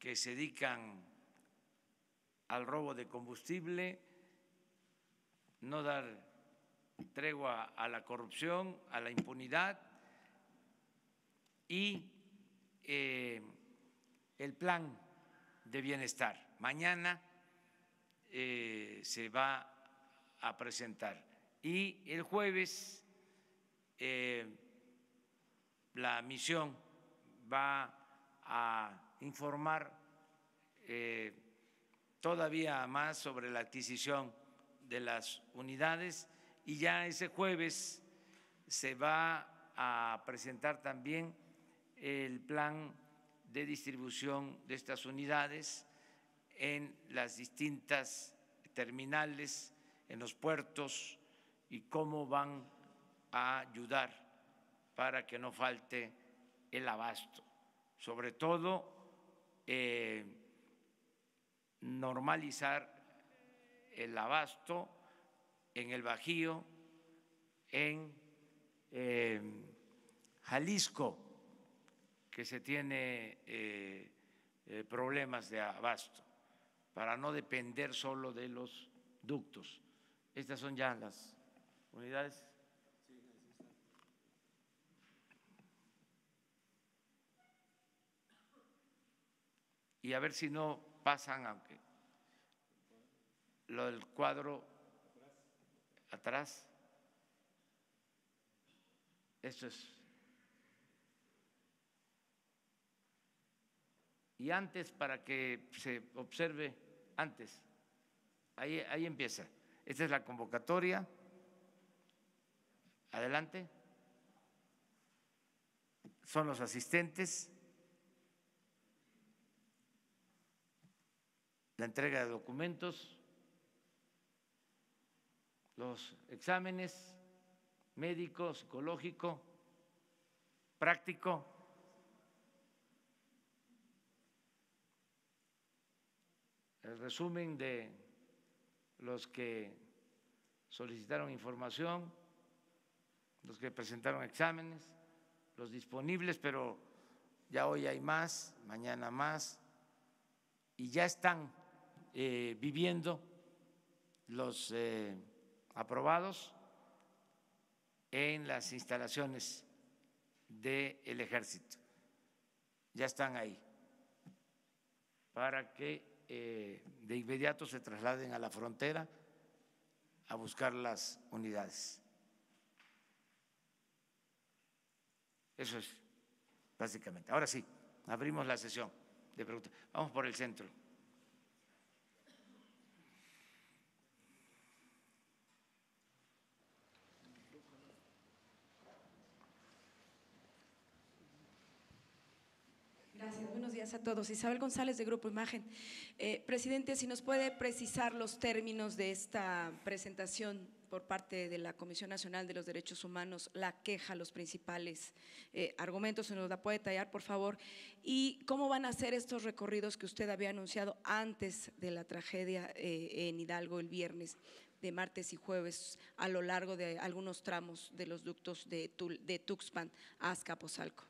que se dedican al robo de combustible, no dar tregua a la corrupción, a la impunidad y el plan de bienestar. Mañana se va a presentar y el jueves la misión va a informar todavía más sobre la adquisición de las unidades y ya ese jueves se va a presentar también el plan de distribución de estas unidades en las distintas terminales, en los puertos y cómo van a ayudar para que no falte el abasto, sobre todo normalizar el abasto en el Bajío, en Jalisco, que se tiene problemas de abasto, para no depender solo de los ductos. Estas son ya las unidades. Y a ver si no pasan, aunque lo del cuadro atrás, esto es. Y antes, para que se observe antes, ahí empieza. Esta es la convocatoria. Adelante. Son los asistentes. La entrega de documentos, los exámenes médico, psicológico, práctico. El resumen de los que solicitaron información, los que presentaron exámenes, los disponibles, pero ya hoy hay más, mañana más, y ya están viviendo los aprobados en las instalaciones del Ejército. Ya están ahí para que de inmediato se trasladen a la frontera a buscar las unidades. Eso es básicamente. Ahora sí, abrimos la sesión de preguntas. Vamos por el centro. Gracias, buenos días a todos. Isabel González, de Grupo Imagen. Presidente, si nos puede precisar los términos de esta presentación por parte de la Comisión Nacional de los Derechos Humanos, la queja, los principales argumentos, se nos la puede detallar, por favor, y cómo van a ser estos recorridos que usted había anunciado antes de la tragedia en Hidalgo el viernes, de martes y jueves, a lo largo de algunos tramos de los ductos de Tuxpan a Azcapotzalco.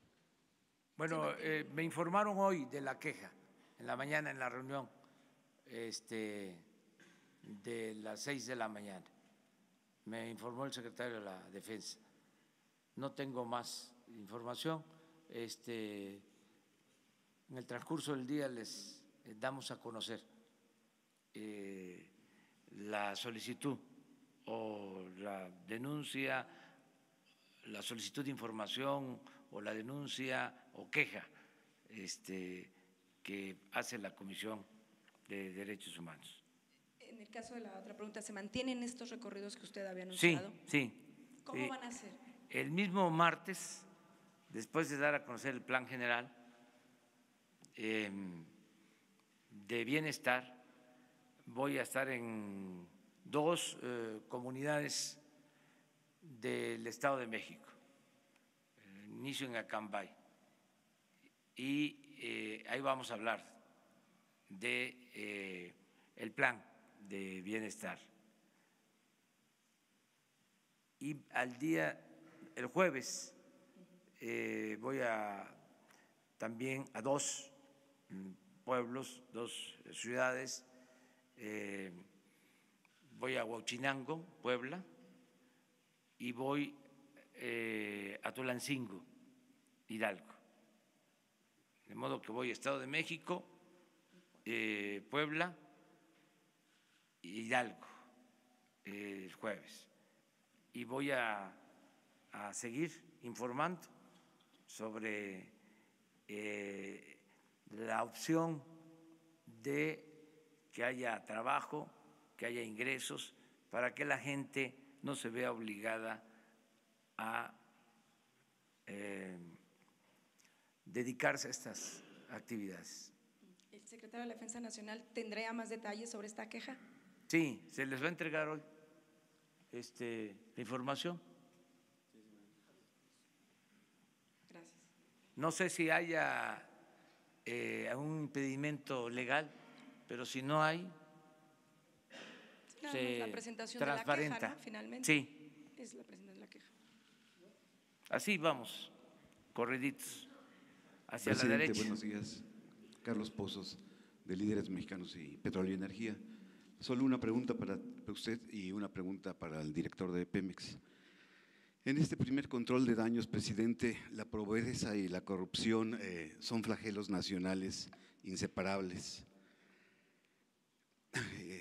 Bueno, me informaron hoy de la queja, en la mañana en la reunión de las 6 de la mañana. Me informó el secretario de la Defensa. No tengo más información. En el transcurso del día les damos a conocer la solicitud o la denuncia, la solicitud de información o la denuncia o queja que hace la Comisión de Derechos Humanos. En el caso de la otra pregunta, ¿se mantienen estos recorridos que usted había anunciado? Sí. ¿Cómo van a hacer? El mismo martes, después de dar a conocer el Plan General de Bienestar, voy a estar en 2 comunidades del Estado de México. Inicio en Acambay y ahí vamos a hablar de el plan de bienestar. Y el jueves voy también a 2 pueblos, 2 ciudades. Voy a Huachinango, Puebla, y voy a Tulancingo, Hidalgo. De modo que voy a Estado de México, Puebla, Hidalgo el jueves. Y voy a seguir informando sobre la opción de que haya trabajo, que haya ingresos, para que la gente no se vea obligada a dedicarse a estas actividades. ¿El secretario de la Defensa Nacional tendría más detalles sobre esta queja? Sí, se les va a entregar hoy la información. Gracias. No sé si haya un impedimento legal, pero si no hay, se la presentación transparenta. De la queja, ¿no? Finalmente. Sí. Es la presentación de la queja. Así vamos, corriditos, hacia Presidente, la derecha. buenos días. Carlos Pozos, de Líderes Mexicanos y Petróleo y Energía. Solo una pregunta para usted y una pregunta para el director de Pemex. En este primer control de daños, presidente, la pobreza y la corrupción son flagelos nacionales inseparables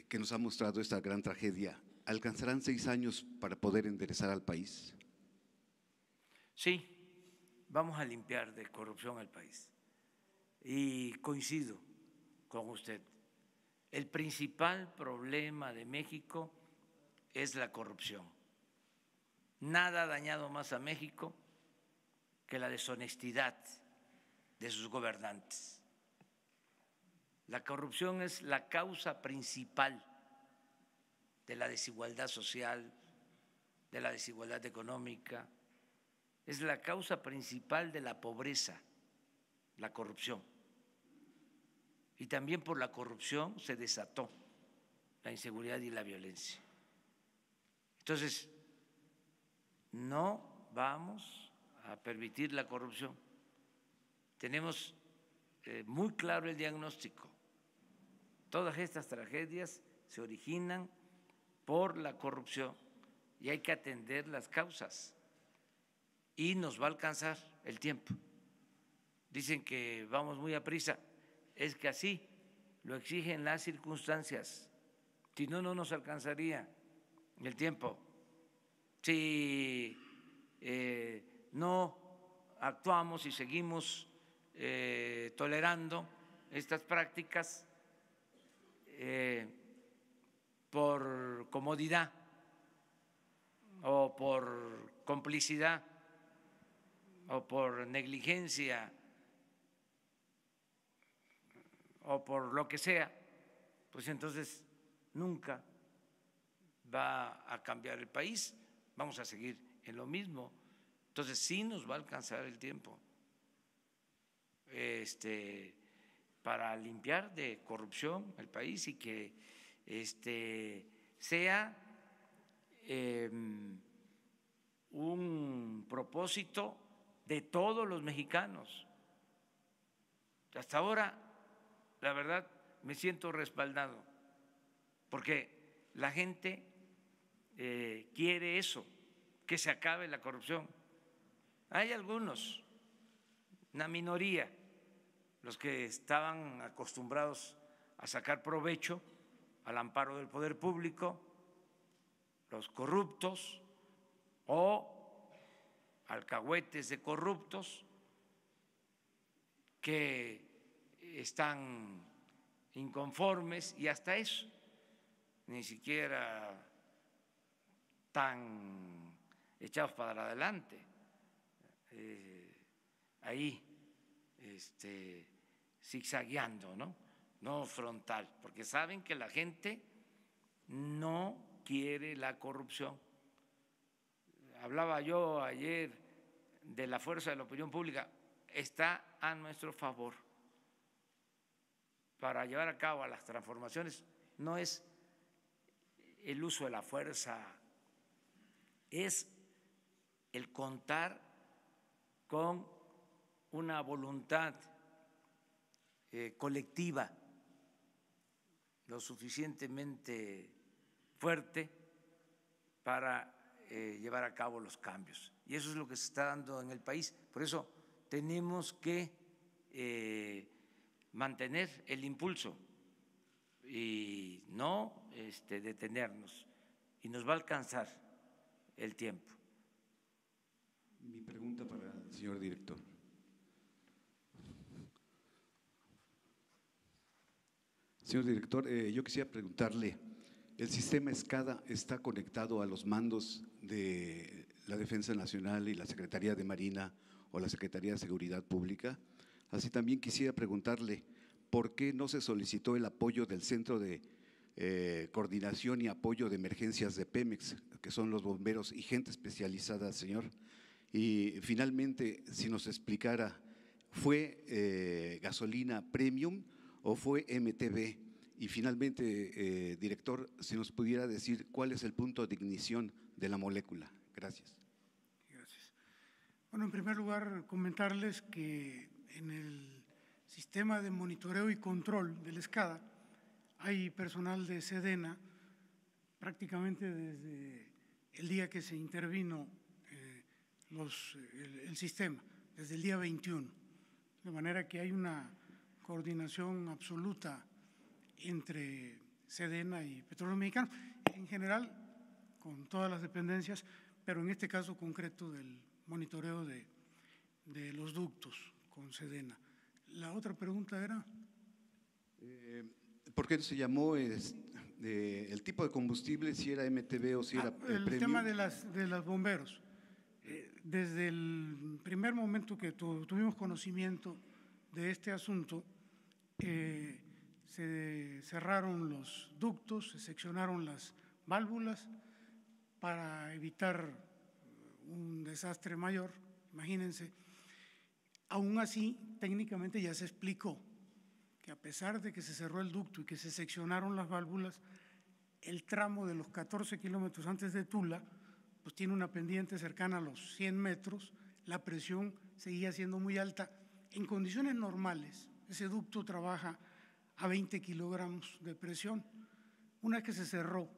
que nos ha mostrado esta gran tragedia. ¿Alcanzarán 6 años para poder enderezar al país? Sí, vamos a limpiar de corrupción al país. Y coincido con usted. El principal problema de México es la corrupción. Nada ha dañado más a México que la deshonestidad de sus gobernantes. La corrupción es la causa principal de la desigualdad social, de la desigualdad económica, es la causa principal de la pobreza, la corrupción. Y también por la corrupción se desató la inseguridad y la violencia. Entonces, no vamos a permitir la corrupción. Tenemos muy claro el diagnóstico. Todas estas tragedias se originan por la corrupción y hay que atender las causas. Y nos va a alcanzar el tiempo. Dicen que vamos muy aprisa. Es que así lo exigen las circunstancias. Si no, no nos alcanzaría el tiempo. Si no actuamos y seguimos tolerando estas prácticas por comodidad o por complicidad o por negligencia o por lo que sea, pues entonces nunca va a cambiar el país, vamos a seguir en lo mismo. Entonces sí nos va a alcanzar el tiempo para limpiar de corrupción el país y que sea un propósito de todos los mexicanos. Hasta ahora, la verdad, me siento respaldado, porque la gente quiere eso, que se acabe la corrupción. Hay algunos, una minoría, los que estaban acostumbrados a sacar provecho al amparo del poder público, los corruptos o alcahuetes de corruptos que están inconformes y hasta eso, ni siquiera tan echados para adelante, ahí zigzagueando, no frontal, porque saben que la gente no quiere la corrupción. Hablaba yo ayer de la fuerza de la opinión pública, está a nuestro favor para llevar a cabo las transformaciones. No es el uso de la fuerza, es el contar con una voluntad colectiva lo suficientemente fuerte para llevar a cabo los cambios. Y eso es lo que se está dando en el país. Por eso tenemos que mantener el impulso y no detenernos, y nos va a alcanzar el tiempo. Mi pregunta para el señor director. Señor director, yo quisiera preguntarle, ¿el sistema SCADA está conectado a los mandos de la Defensa Nacional y la Secretaría de Marina o la Secretaría de Seguridad Pública? Así también quisiera preguntarle, ¿por qué no se solicitó el apoyo del Centro de Coordinación y Apoyo de Emergencias de Pemex, que son los bomberos y gente especializada, señor? Y finalmente, si nos explicara, ¿fue gasolina premium o fue MTB? Y finalmente, director, si nos pudiera decir cuál es el punto de ignición de la molécula. Gracias. Gracias. Bueno, en primer lugar, comentarles que en el sistema de monitoreo y control del SCADA hay personal de Sedena prácticamente desde el día que se intervino el sistema, desde el día 21. De manera que hay una coordinación absoluta entre Sedena y Petróleos Mexicanos, en general con todas las dependencias, pero en este caso concreto del monitoreo de los ductos con Sedena. La otra pregunta era… ¿Por qué se llamó el tipo de combustible, si era MTB o si era el premium? tema de los bomberos. Desde el primer momento que tuvimos conocimiento de este asunto, se cerraron los ductos, se seccionaron las válvulas para evitar un desastre mayor, imagínense. Aún así, técnicamente ya se explicó que a pesar de que se cerró el ducto y que se seccionaron las válvulas, el tramo de los 14 kilómetros antes de Tula, pues tiene una pendiente cercana a los 100 metros, la presión seguía siendo muy alta. En condiciones normales, ese ducto trabaja a 20 kilogramos de presión. Una vez que se cerró,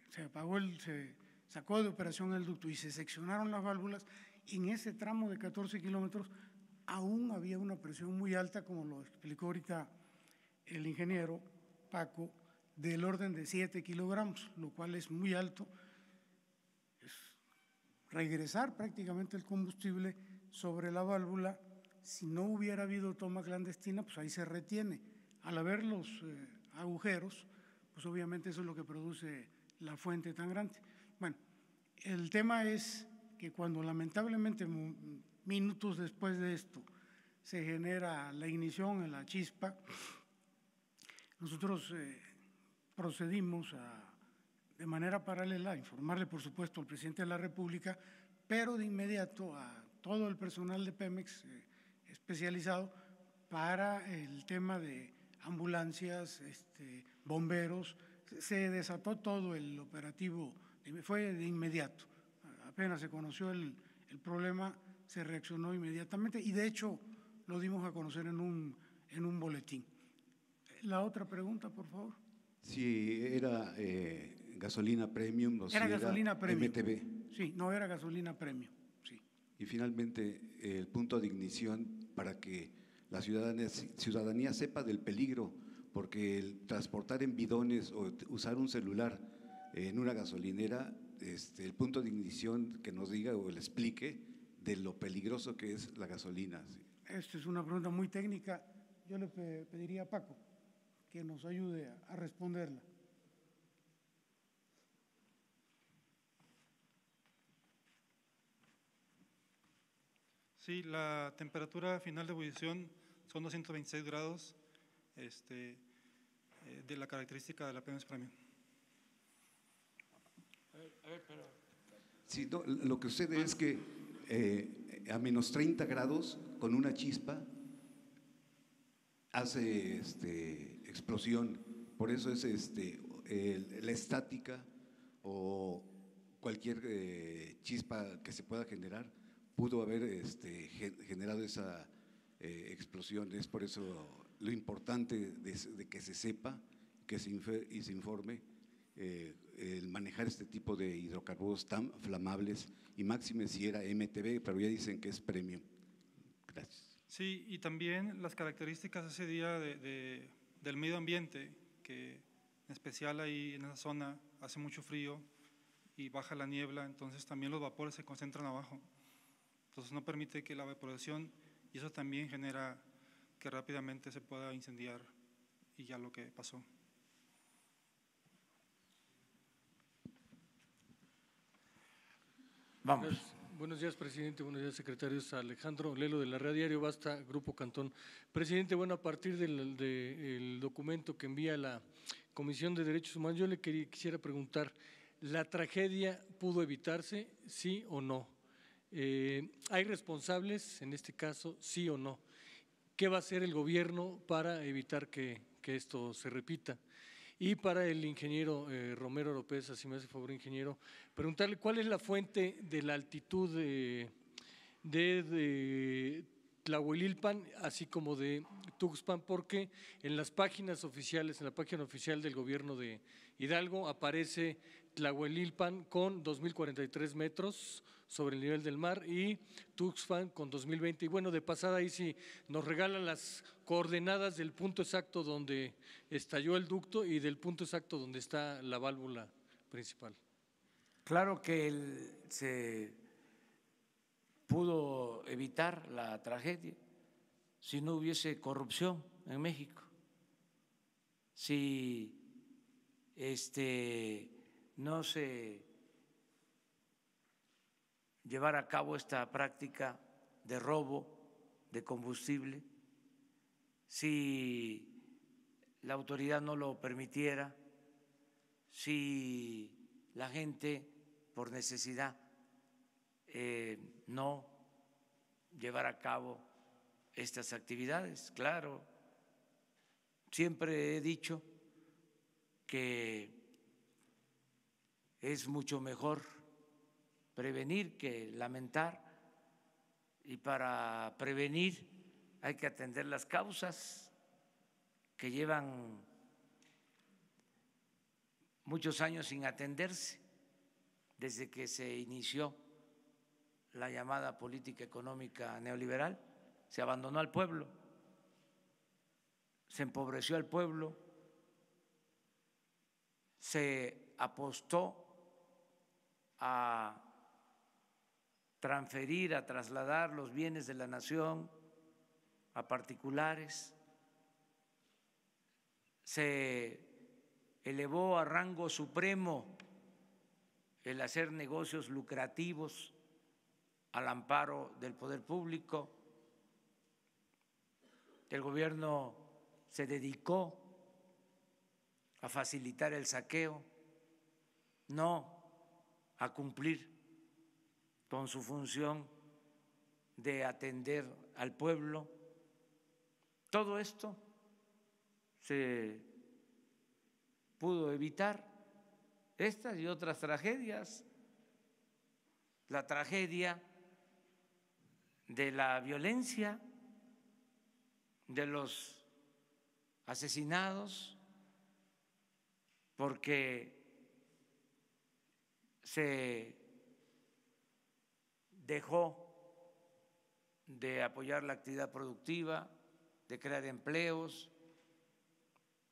se sacó de operación el ducto y se seccionaron las válvulas, en ese tramo de 14 kilómetros aún había una presión muy alta, como lo explicó ahorita el ingeniero Paco, del orden de 7 kilogramos, lo cual es muy alto. Es regresar prácticamente el combustible sobre la válvula. Si no hubiera habido toma clandestina, pues ahí se retiene. Al haber los agujeros, pues obviamente eso es lo que produce la fuente tan grande. Bueno, el tema es que cuando lamentablemente minutos después de esto se genera la ignición en la chispa, nosotros procedimos de manera paralela a informarle, por supuesto, al presidente de la República, pero de inmediato a todo el personal de Pemex especializado para el tema de ambulancias, bomberos. Se desató todo el operativo, fue de inmediato. Apenas se conoció el problema, se reaccionó inmediatamente y de hecho lo dimos a conocer en un boletín. La otra pregunta, por favor. Si era gasolina premium o si era gasolina premium. MTB. Sí, no era gasolina premium, sí. Y finalmente, el punto de ignición para que la ciudadanía sepa del peligro, porque el transportar en bidones o usar un celular en una gasolinera, el punto de ignición que nos diga o le explique de lo peligroso que es la gasolina. ¿Sí? Esta es una pregunta muy técnica. Yo le pediría a Paco que nos ayude a responderla. Sí, la temperatura final de ebullición son 226 grados de la característica de la Pemex Premium. Sí, no, lo que sucede es que a menos 30 grados con una chispa hace explosión. Por eso es la estática o cualquier chispa que se pueda generar pudo haber generado esa explosión. Es por eso lo importante de que se sepa y se informe el manejar este tipo de hidrocarburos tan flamables, y máxime si era MTB, pero ya dicen que es premium. Gracias. Sí, y también las características ese día del medio ambiente, que en especial ahí en esa zona hace mucho frío y baja la niebla, entonces también los vapores se concentran abajo. Entonces no permite que la evaporación, y eso también genera que rápidamente se pueda incendiar, y ya lo que pasó. Vamos. Buenos días, presidente. Buenos días, secretarios. Alejandro Lelo, de la Red Diario Basta, Grupo Cantón. Presidente, bueno, a partir del documento que envía la Comisión de Derechos Humanos, yo le quisiera preguntar, ¿la tragedia pudo evitarse, sí o no? ¿Hay responsables en este caso, sí o no? ¿Qué va a hacer el gobierno para evitar que esto se repita? Y para el ingeniero Romero López, así me hace favor, ingeniero, preguntarle cuál es la fuente de la altitud de Tlahuelilpan, así como de Tuxpan, porque en las páginas oficiales, en la página oficial del gobierno de Hidalgo, aparece Tlahuelilpan con 2.043 metros sobre el nivel del mar y Tuxpan con 2.020. Y bueno, de pasada ahí sí nos regalan las coordenadas del punto exacto donde estalló el ducto y del punto exacto donde está la válvula principal. Claro que se pudo evitar la tragedia si no hubiese corrupción en México, si no se llevara a cabo esta práctica de robo de combustible, si la autoridad no lo permitiera, si la gente por necesidad no llevara a cabo estas actividades. Claro, siempre he dicho que es mucho mejor prevenir que lamentar, y para prevenir hay que atender las causas que llevan muchos años sin atenderse desde que se inició la llamada política económica neoliberal. Se abandonó al pueblo, se empobreció al pueblo, se apostó a transferir, a trasladar los bienes de la nación a particulares, se elevó a rango supremo el hacer negocios lucrativos al amparo del poder público. El gobierno se dedicó a facilitar el saqueo, no a cumplir con su función de atender al pueblo. Todo esto se pudo evitar, estas y otras tragedias. La tragedia de la violencia, de los asesinados, porque se dejó de apoyar la actividad productiva, de crear empleos,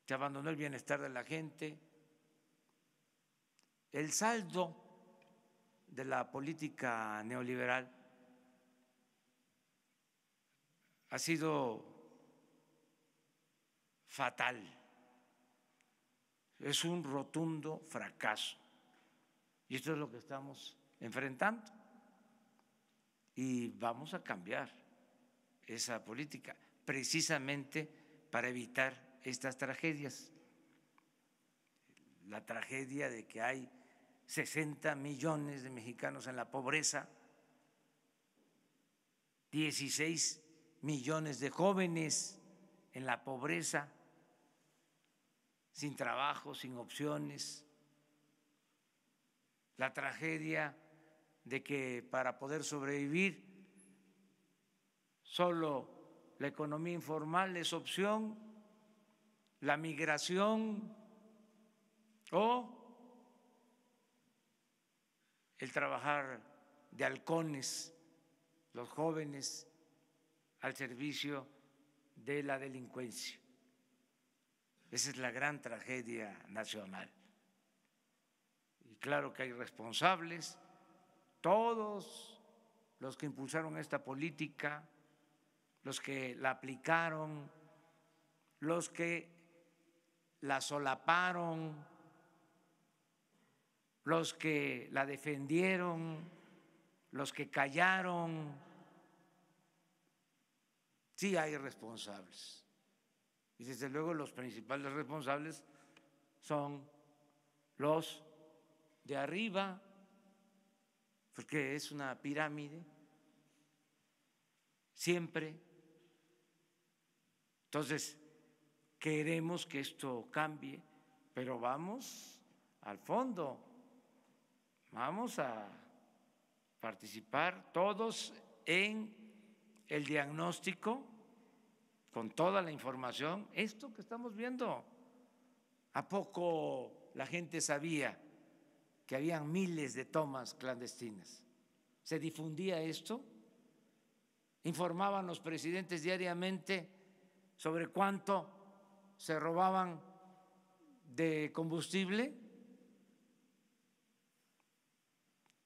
se abandonó el bienestar de la gente. El saldo de la política neoliberal ha sido fatal, es un rotundo fracaso, y esto es lo que estamos enfrentando, y vamos a cambiar esa política precisamente para evitar estas tragedias. La tragedia de que hay 60 millones de mexicanos en la pobreza, 16 millones de jóvenes en la pobreza, sin trabajo, sin opciones. La tragedia de que para poder sobrevivir solo la economía informal es opción, la migración o el trabajar de halcones, los jóvenes al servicio de la delincuencia. Esa es la gran tragedia nacional. Y claro que hay responsables, todos los que impulsaron esta política, los que la aplicaron, los que la solaparon, los que la defendieron, los que callaron. Sí hay responsables. Y desde luego los principales responsables son los de arriba, porque es una pirámide, siempre. Entonces, queremos que esto cambie, pero vamos al fondo, vamos a participar todos en el diagnóstico con toda la información. Esto que estamos viendo, ¿a poco la gente sabía que habían miles de tomas clandestinas? ¿Se difundía esto? ¿Informaban los presidentes diariamente sobre cuánto se robaban de combustible?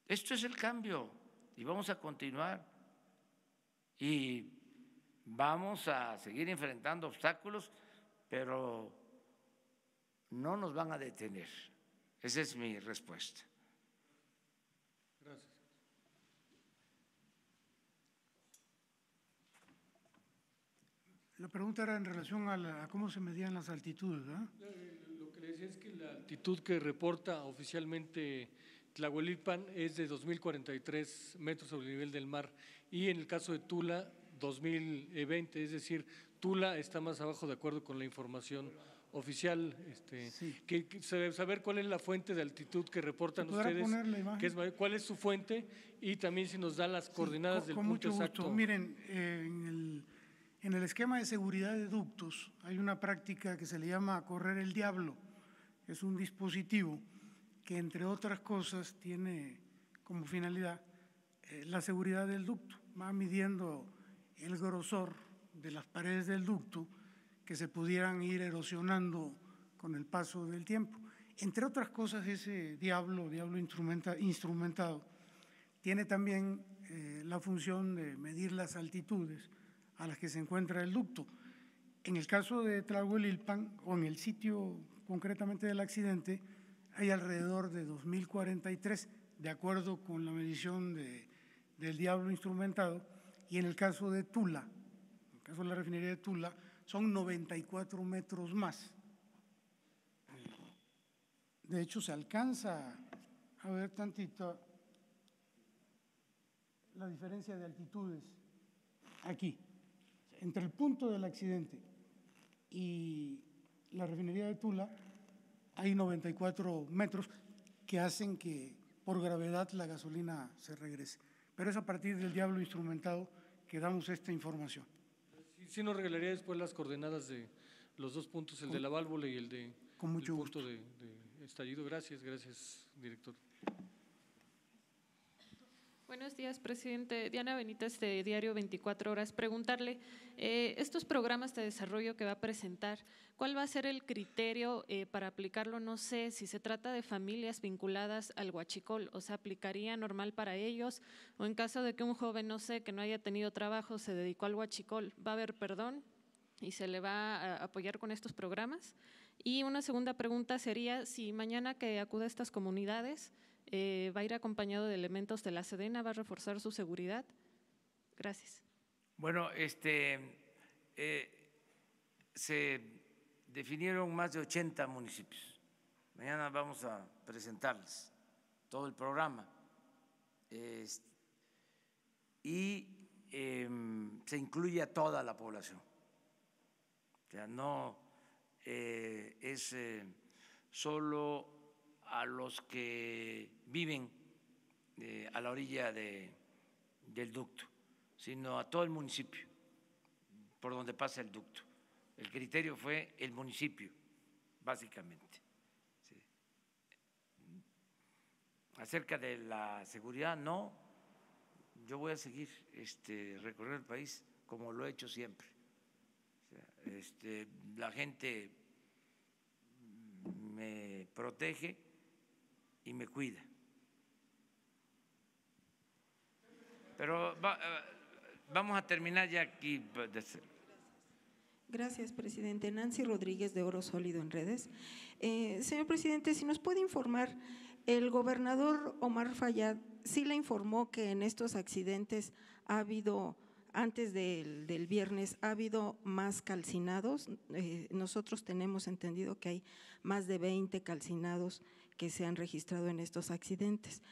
Esto es el cambio y vamos a continuar y vamos a seguir enfrentando obstáculos, pero no nos van a detener. Esa es mi respuesta. Gracias. La pregunta era en relación a cómo se medían las altitudes, ¿verdad? Lo que le decía es que la altitud que reporta oficialmente Tlahuelilpan es de 2.043 metros sobre el nivel del mar y en el caso de Tula 2020, es decir, Tula está más abajo de acuerdo con la información oficial. Sí. Saber cuál es la fuente de altitud que reportan ustedes, poner la imagen? cuál es su fuente y también si nos da las coordenadas del con punto mucho exacto. gusto. Miren, en el esquema de seguridad de ductos hay una práctica que se le llama correr el diablo. Es un dispositivo que, entre otras cosas, tiene como finalidad la seguridad del ducto. Va midiendo el grosor de las paredes del ducto que se pudieran ir erosionando con el paso del tiempo. Entre otras cosas, ese diablo instrumentado, tiene también la función de medir las altitudes a las que se encuentra el ducto. En el caso de Tlahuelilpan, o en el sitio concretamente del accidente, hay alrededor de 2.043, de acuerdo con la medición del diablo instrumentado, y en el caso de Tula, en el caso de la refinería de Tula, son 94 metros más. De hecho, se alcanza a ver tantito la diferencia de altitudes aquí, entre el punto del accidente y la refinería de Tula hay 94 metros que hacen que por gravedad la gasolina se regrese. Pero es a partir del diablo instrumentado que damos esta información. Sí nos regalaría después las coordenadas de los dos puntos, el de la válvula y el de con mucho punto gusto. de estallido. Gracias, director. Buenos días, presidente. Diana Benítez, de Diario 24 Horas. Preguntarle, estos programas de desarrollo que va a presentar, ¿cuál va a ser el criterio para aplicarlo? No sé si se trata de familias vinculadas al huachicol, o sea, ¿aplicaría normal para ellos? O en caso de que un joven, no sé, que no haya tenido trabajo, se dedicó al huachicol, ¿va a haber perdón y se le va a apoyar con estos programas? Y una segunda pregunta sería, si mañana que acude a estas comunidades, ¿va a ir acompañado de elementos de la Sedena? ¿Va a reforzar su seguridad? Gracias. Bueno, se definieron más de 80 municipios. Mañana vamos a presentarles todo el programa y se incluye a toda la población. O sea, no es solo a los que viven a la orilla del ducto, sino a todo el municipio, por donde pasa el ducto. El criterio fue el municipio, básicamente. Sí. Acerca de la seguridad, no, yo voy a seguir recorrer el país como lo he hecho siempre. O sea, la gente me protege y me cuida. Pero vamos a terminar ya aquí. Gracias, presidente. Nancy Rodríguez, de Oro Sólido en Redes. Señor presidente, si nos puede informar, el gobernador Omar Fayad sí le informó que en estos accidentes ha habido, antes del viernes, ha habido más calcinados. Nosotros tenemos entendido que hay más de 20 calcinados que se han registrado en estos accidentes.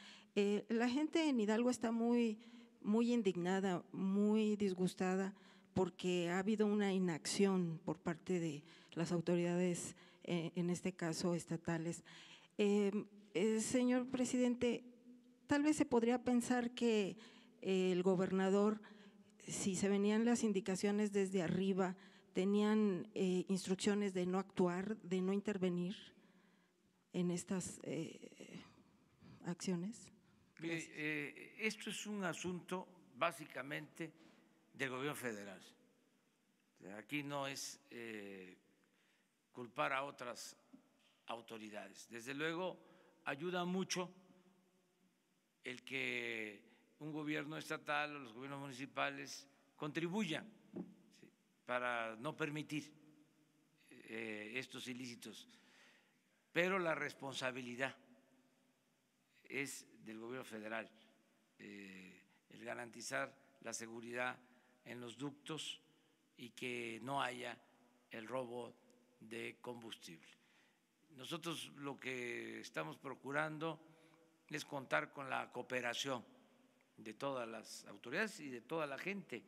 La gente en Hidalgo está muy indignada, muy disgustada, porque ha habido una inacción por parte de las autoridades, en este caso estatales. Señor presidente, tal vez se podría pensar que el gobernador, si se venían las indicaciones desde arriba, tenían instrucciones de no actuar, de no intervenir en estas acciones. Esto es un asunto básicamente del gobierno federal. O sea, aquí no es culpar a otras autoridades. Desde luego ayuda mucho el que un gobierno estatal o los gobiernos municipales contribuyan, ¿sí?, para no permitir estos ilícitos, pero la responsabilidad es del gobierno federal, el garantizar la seguridad en los ductos y que no haya el robo de combustible. Nosotros lo que estamos procurando es contar con la cooperación de todas las autoridades y de toda la gente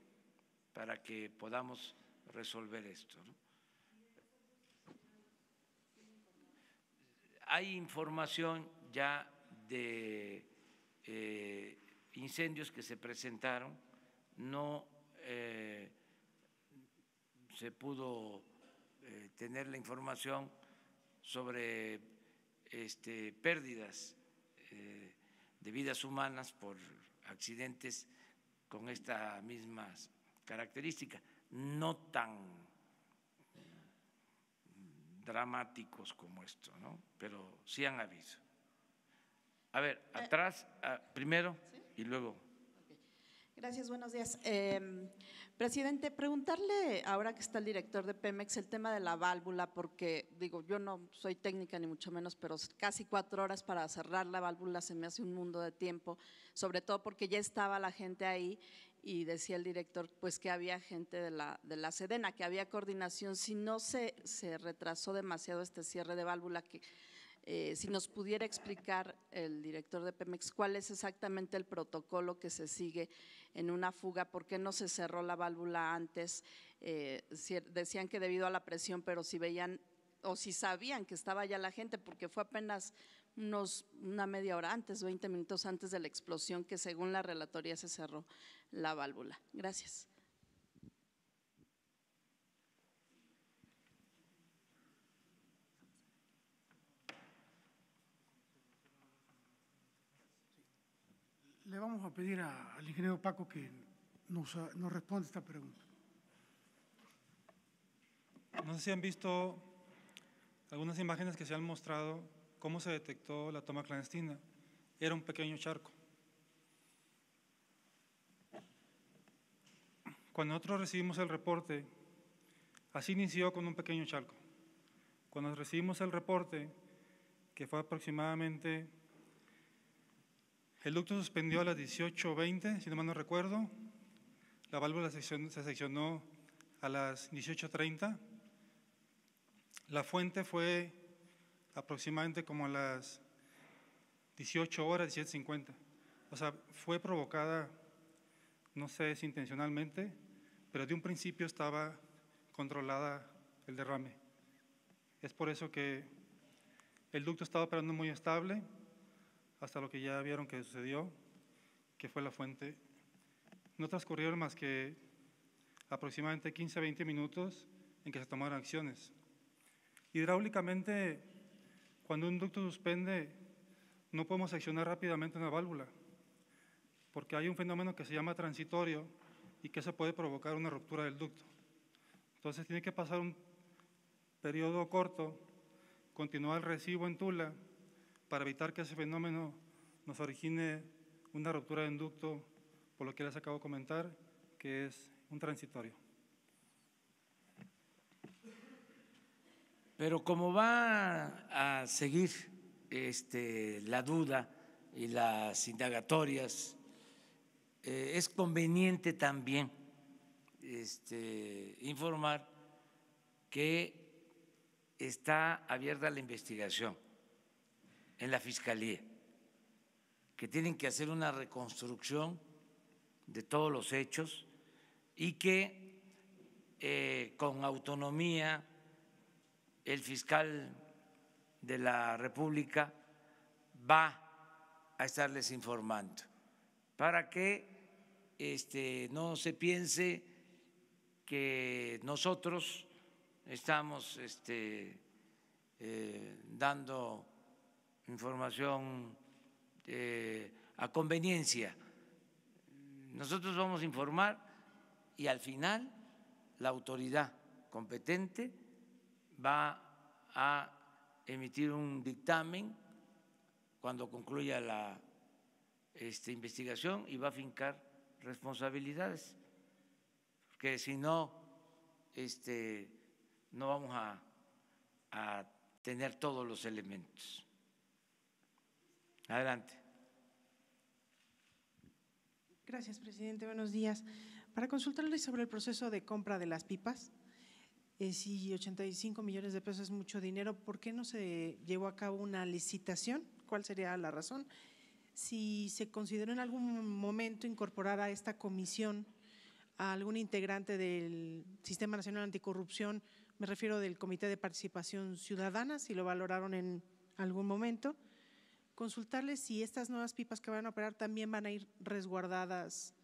para que podamos resolver esto, ¿no? Hay información ya de incendios que se presentaron, no se pudo tener la información sobre pérdidas de vidas humanas por accidentes con estas mismas características, no tan dramáticos como esto, ¿no? Pero sí han habido. A ver, atrás, primero, ¿sí?, y luego. Okay. Gracias, buenos días. Presidente, preguntarle, ahora que está el director de Pemex, el tema de la válvula, porque digo, yo no soy técnica ni mucho menos, pero casi 4 horas para cerrar la válvula se me hace un mundo de tiempo, sobre todo porque ya estaba la gente ahí y decía el director pues que había gente de la Sedena, que había coordinación. Si no se retrasó demasiado este cierre de válvula, que si nos pudiera explicar el director de Pemex cuál es exactamente el protocolo que se sigue en una fuga, por qué no se cerró la válvula antes. Decían que debido a la presión, pero si veían o si sabían que estaba ya la gente, porque fue apenas una media hora antes, 20 minutos antes de la explosión, que según la relatoría se cerró la válvula. Gracias. Le vamos a pedir al ingeniero Paco que nos responda esta pregunta. No sé si han visto algunas imágenes que se han mostrado cómo se detectó la toma clandestina. Era un pequeño charco. Cuando nosotros recibimos el reporte, así inició con un pequeño charco. Cuando recibimos el reporte, que fue aproximadamente, el ducto suspendió a las 18:20, si no mal no recuerdo, la válvula se seccionó a las 18:30, la fuente fue aproximadamente como a las 18 horas, 17:50. O sea, fue provocada, no sé si intencionalmente, pero de un principio estaba controlada el derrame. Es por eso que el ducto estaba operando muy estable hasta lo que ya vieron que sucedió, que fue la fuente. No transcurrieron más que aproximadamente 15 a 20 minutos en que se tomaron acciones. Hidráulicamente, cuando un ducto suspende, no podemos accionar rápidamente una válvula, porque hay un fenómeno que se llama transitorio y que se puede provocar una ruptura del ducto. Entonces tiene que pasar un periodo corto, continuar el recibo en Tula, para evitar que ese fenómeno nos origine una ruptura del ducto, por lo que les acabo de comentar, que es un transitorio. Pero como va a seguir la duda y las indagatorias, es conveniente también informar que está abierta la investigación en la Fiscalía, que tienen que hacer una reconstrucción de todos los hechos y que con autonomía el fiscal de la República va a estarles informando para que no se piense que nosotros estamos dando información a conveniencia. Nosotros vamos a informar y al final la autoridad competente va a emitir un dictamen cuando concluya la investigación y va a fincar responsabilidades, porque si no, no vamos a tener todos los elementos. Adelante. Gracias, presidente. Buenos días. Para consultarle sobre el proceso de compra de las pipas, si 85 millones de pesos es mucho dinero, ¿por qué no se llevó a cabo una licitación? ¿Cuál sería la razón? Si se consideró en algún momento incorporar a esta comisión a algún integrante del Sistema Nacional Anticorrupción, me refiero del Comité de Participación Ciudadana, si lo valoraron en algún momento. Consultarles si estas nuevas pipas que van a operar también van a ir resguardadas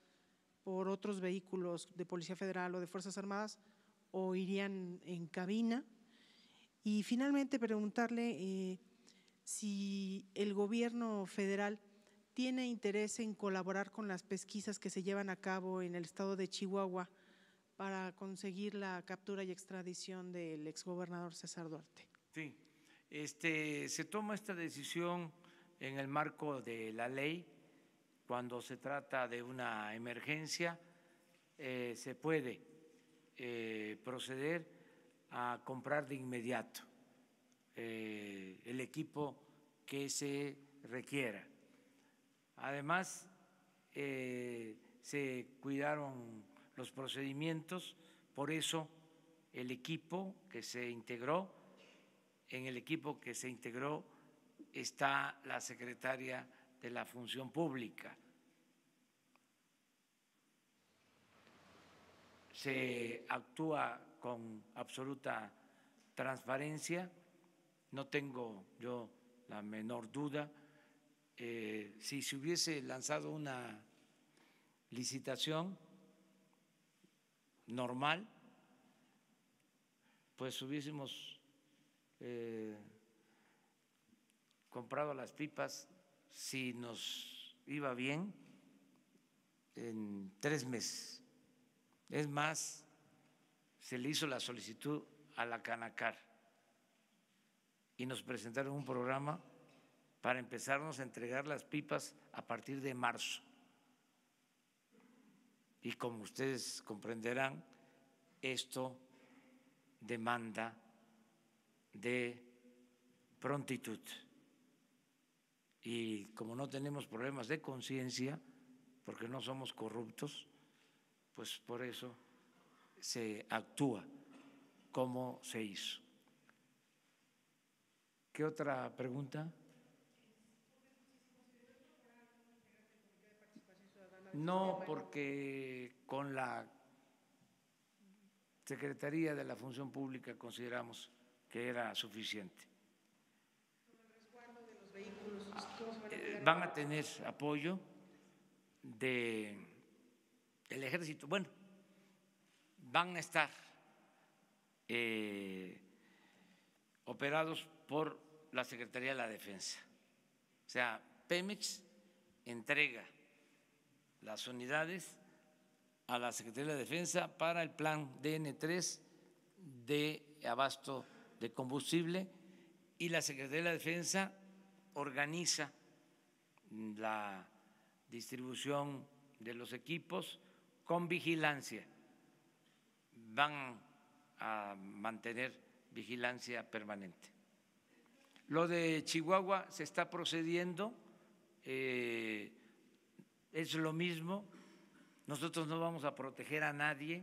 por otros vehículos de Policía Federal o de Fuerzas Armadas o irían en cabina. Y finalmente preguntarle si el gobierno federal tiene interés en colaborar con las pesquisas que se llevan a cabo en el estado de Chihuahua para conseguir la captura y extradición del exgobernador César Duarte. Sí, se toma esta decisión en el marco de la ley. Cuando se trata de una emergencia, se puede proceder a comprar de inmediato el equipo que se requiera. Además, se cuidaron los procedimientos, por eso el equipo que se integró, en el equipo que se integró está la secretaria de la Función Pública. Se actúa con absoluta transparencia, no tengo yo la menor duda. Si se hubiese lanzado una licitación normal, pues hubiésemos comprado las pipas, si nos iba bien, en 3 meses. Es más, se le hizo la solicitud a la Canacar y nos presentaron un programa para empezarnos a entregar las pipas a partir de marzo. Y como ustedes comprenderán, esto demanda de prontitud. Y como no tenemos problemas de conciencia, porque no somos corruptos, pues por eso se actúa como se hizo. ¿Qué otra pregunta? No, porque con la Secretaría de la Función Pública consideramos que era suficiente. Van a tener apoyo del Ejército. Bueno, van a estar operados por la Secretaría de la Defensa. O sea, Pemex entrega las unidades a la Secretaría de la Defensa para el plan DN3 de abasto de combustible y la Secretaría de la Defensa organiza la distribución de los equipos con vigilancia. Van a mantener vigilancia permanente. Lo de Chihuahua se está procediendo, es lo mismo. Nosotros no vamos a proteger a nadie,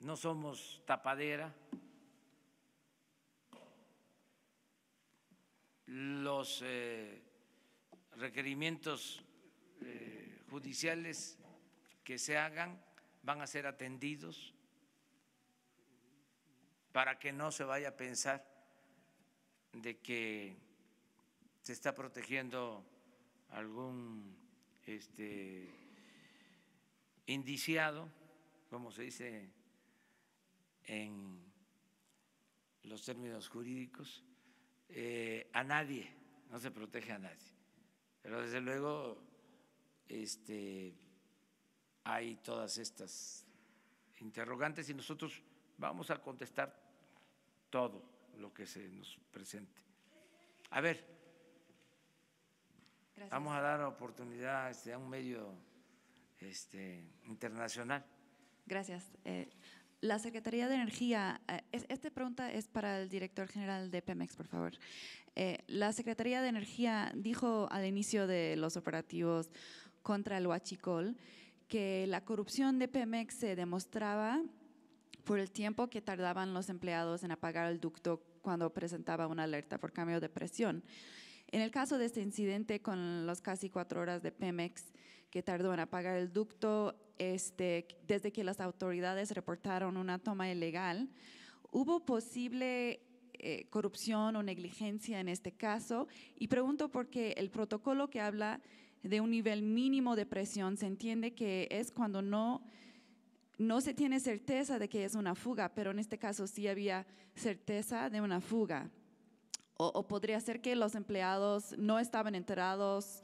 no somos tapadera. Los requerimientos judiciales que se hagan van a ser atendidos para que no se vaya a pensar de que se está protegiendo algún indiciado, como se dice en los términos jurídicos, a nadie, no se protege a nadie. Pero desde luego hay todas estas interrogantes y nosotros vamos a contestar todo lo que se nos presente. A ver, gracias. Vamos a dar oportunidad a un medio internacional. Gracias. La Secretaría de Energía, esta pregunta es para el director general de Pemex, por favor. La Secretaría de Energía dijo al inicio de los operativos contra el huachicol que la corrupción de Pemex se demostraba por el tiempo que tardaban los empleados en apagar el ducto cuando presentaba una alerta por cambio de presión. En el caso de este incidente con las casi 4 horas de Pemex que tardó en apagar el ducto, desde que las autoridades reportaron una toma ilegal, ¿hubo posible corrupción o negligencia en este caso? Y pregunto porque el protocolo que habla de un nivel mínimo de presión se entiende que es cuando no se tiene certeza de que es una fuga, pero en este caso sí había certeza de una fuga. O podría ser que los empleados no estaban enterados,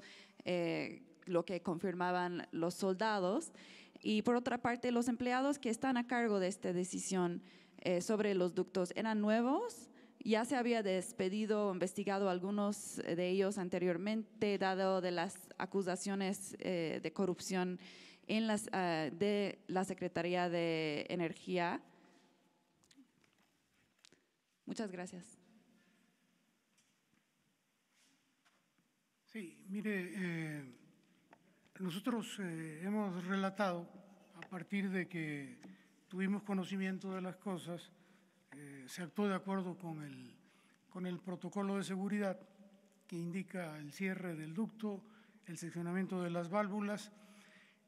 lo que confirmaban los soldados. Y por otra parte, los empleados que están a cargo de esta decisión sobre los ductos, ¿eran nuevos? ¿Ya se había despedido o investigado algunos de ellos anteriormente, dado de las acusaciones de corrupción en de la Secretaría de Energía? Muchas gracias. Sí, mire, nosotros hemos relatado, a partir de que tuvimos conocimiento de las cosas, se actuó de acuerdo con el protocolo de seguridad que indica el cierre del ducto, el seccionamiento de las válvulas.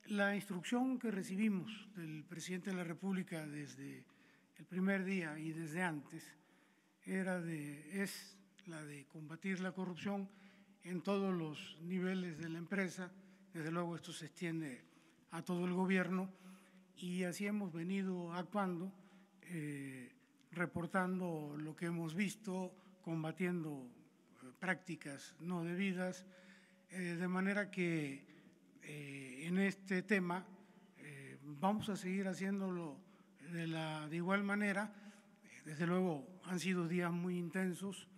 La instrucción que recibimos del presidente de la República desde el primer día y desde antes es la de combatir la corrupción en todos los niveles de la empresa. Desde luego esto se extiende a todo el gobierno y así hemos venido actuando, reportando lo que hemos visto, combatiendo prácticas no debidas, de manera que en este tema vamos a seguir haciéndolo de igual manera. Desde luego han sido días muy intensos,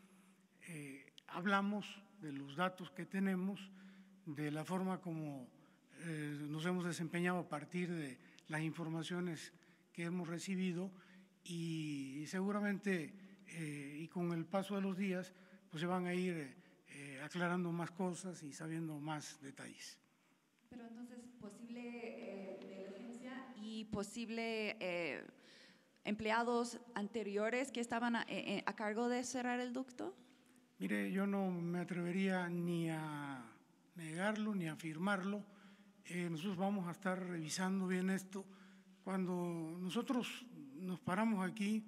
hablamos de los datos que tenemos, de la forma como nos hemos desempeñado a partir de las informaciones que hemos recibido y seguramente y con el paso de los días pues se van a ir aclarando más cosas y sabiendo más detalles. Pero entonces, posible negligencia y posible empleados anteriores que estaban a cargo de cerrar el ducto. Mire, yo no me atrevería ni a negarlo ni a afirmarlo. Nosotros vamos a estar revisando bien esto. Cuando nosotros nos paramos aquí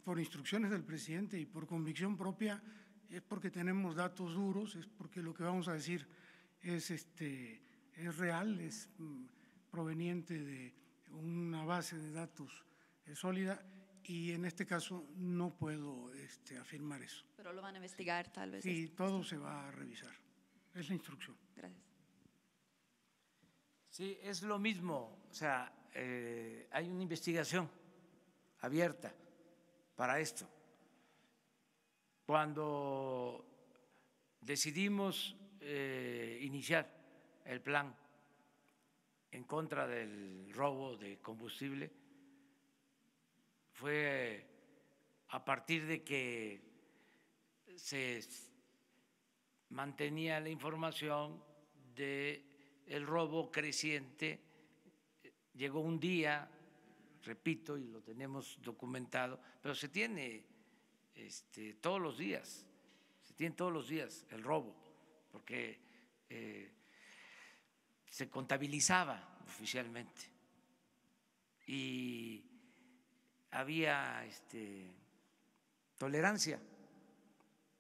por instrucciones del presidente y por convicción propia, es porque tenemos datos duros, es porque lo que vamos a decir es real, es proveniente de una base de datos sólida, y en este caso no puedo afirmar eso. Pero lo van a investigar tal vez. Sí, todo se va a revisar. Es la instrucción. Gracias. Sí, es lo mismo. O sea, hay una investigación abierta para esto. Cuando decidimos iniciar el plan en contra del robo de combustible, fue a partir de que se mantenía la información de el robo creciente. Llegó un día, repito, y lo tenemos documentado, pero se tiene todos los días, el robo, porque se contabilizaba oficialmente y había tolerancia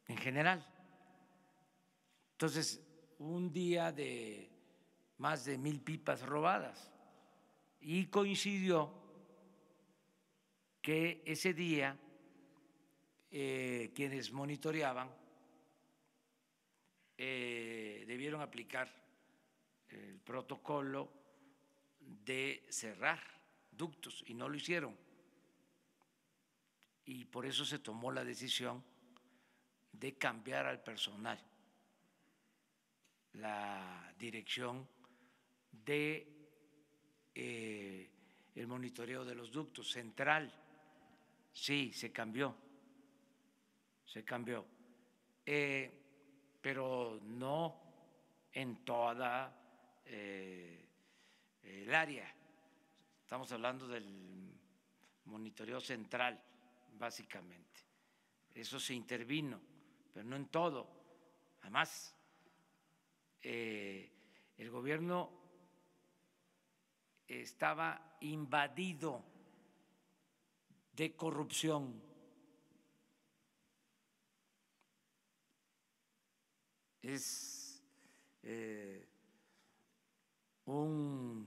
en general. Entonces, un día de más de 1,000 pipas robadas, y coincidió que ese día quienes monitoreaban debieron aplicar el protocolo de cerrar ductos y no lo hicieron. Y por eso se tomó la decisión de cambiar al personal la dirección de el monitoreo de los ductos central. Sí, se cambió, pero no en toda el área. Estamos hablando del monitoreo central, básicamente. Eso se intervino, pero no en todo. Además, el gobierno estaba invadido de corrupción. Es un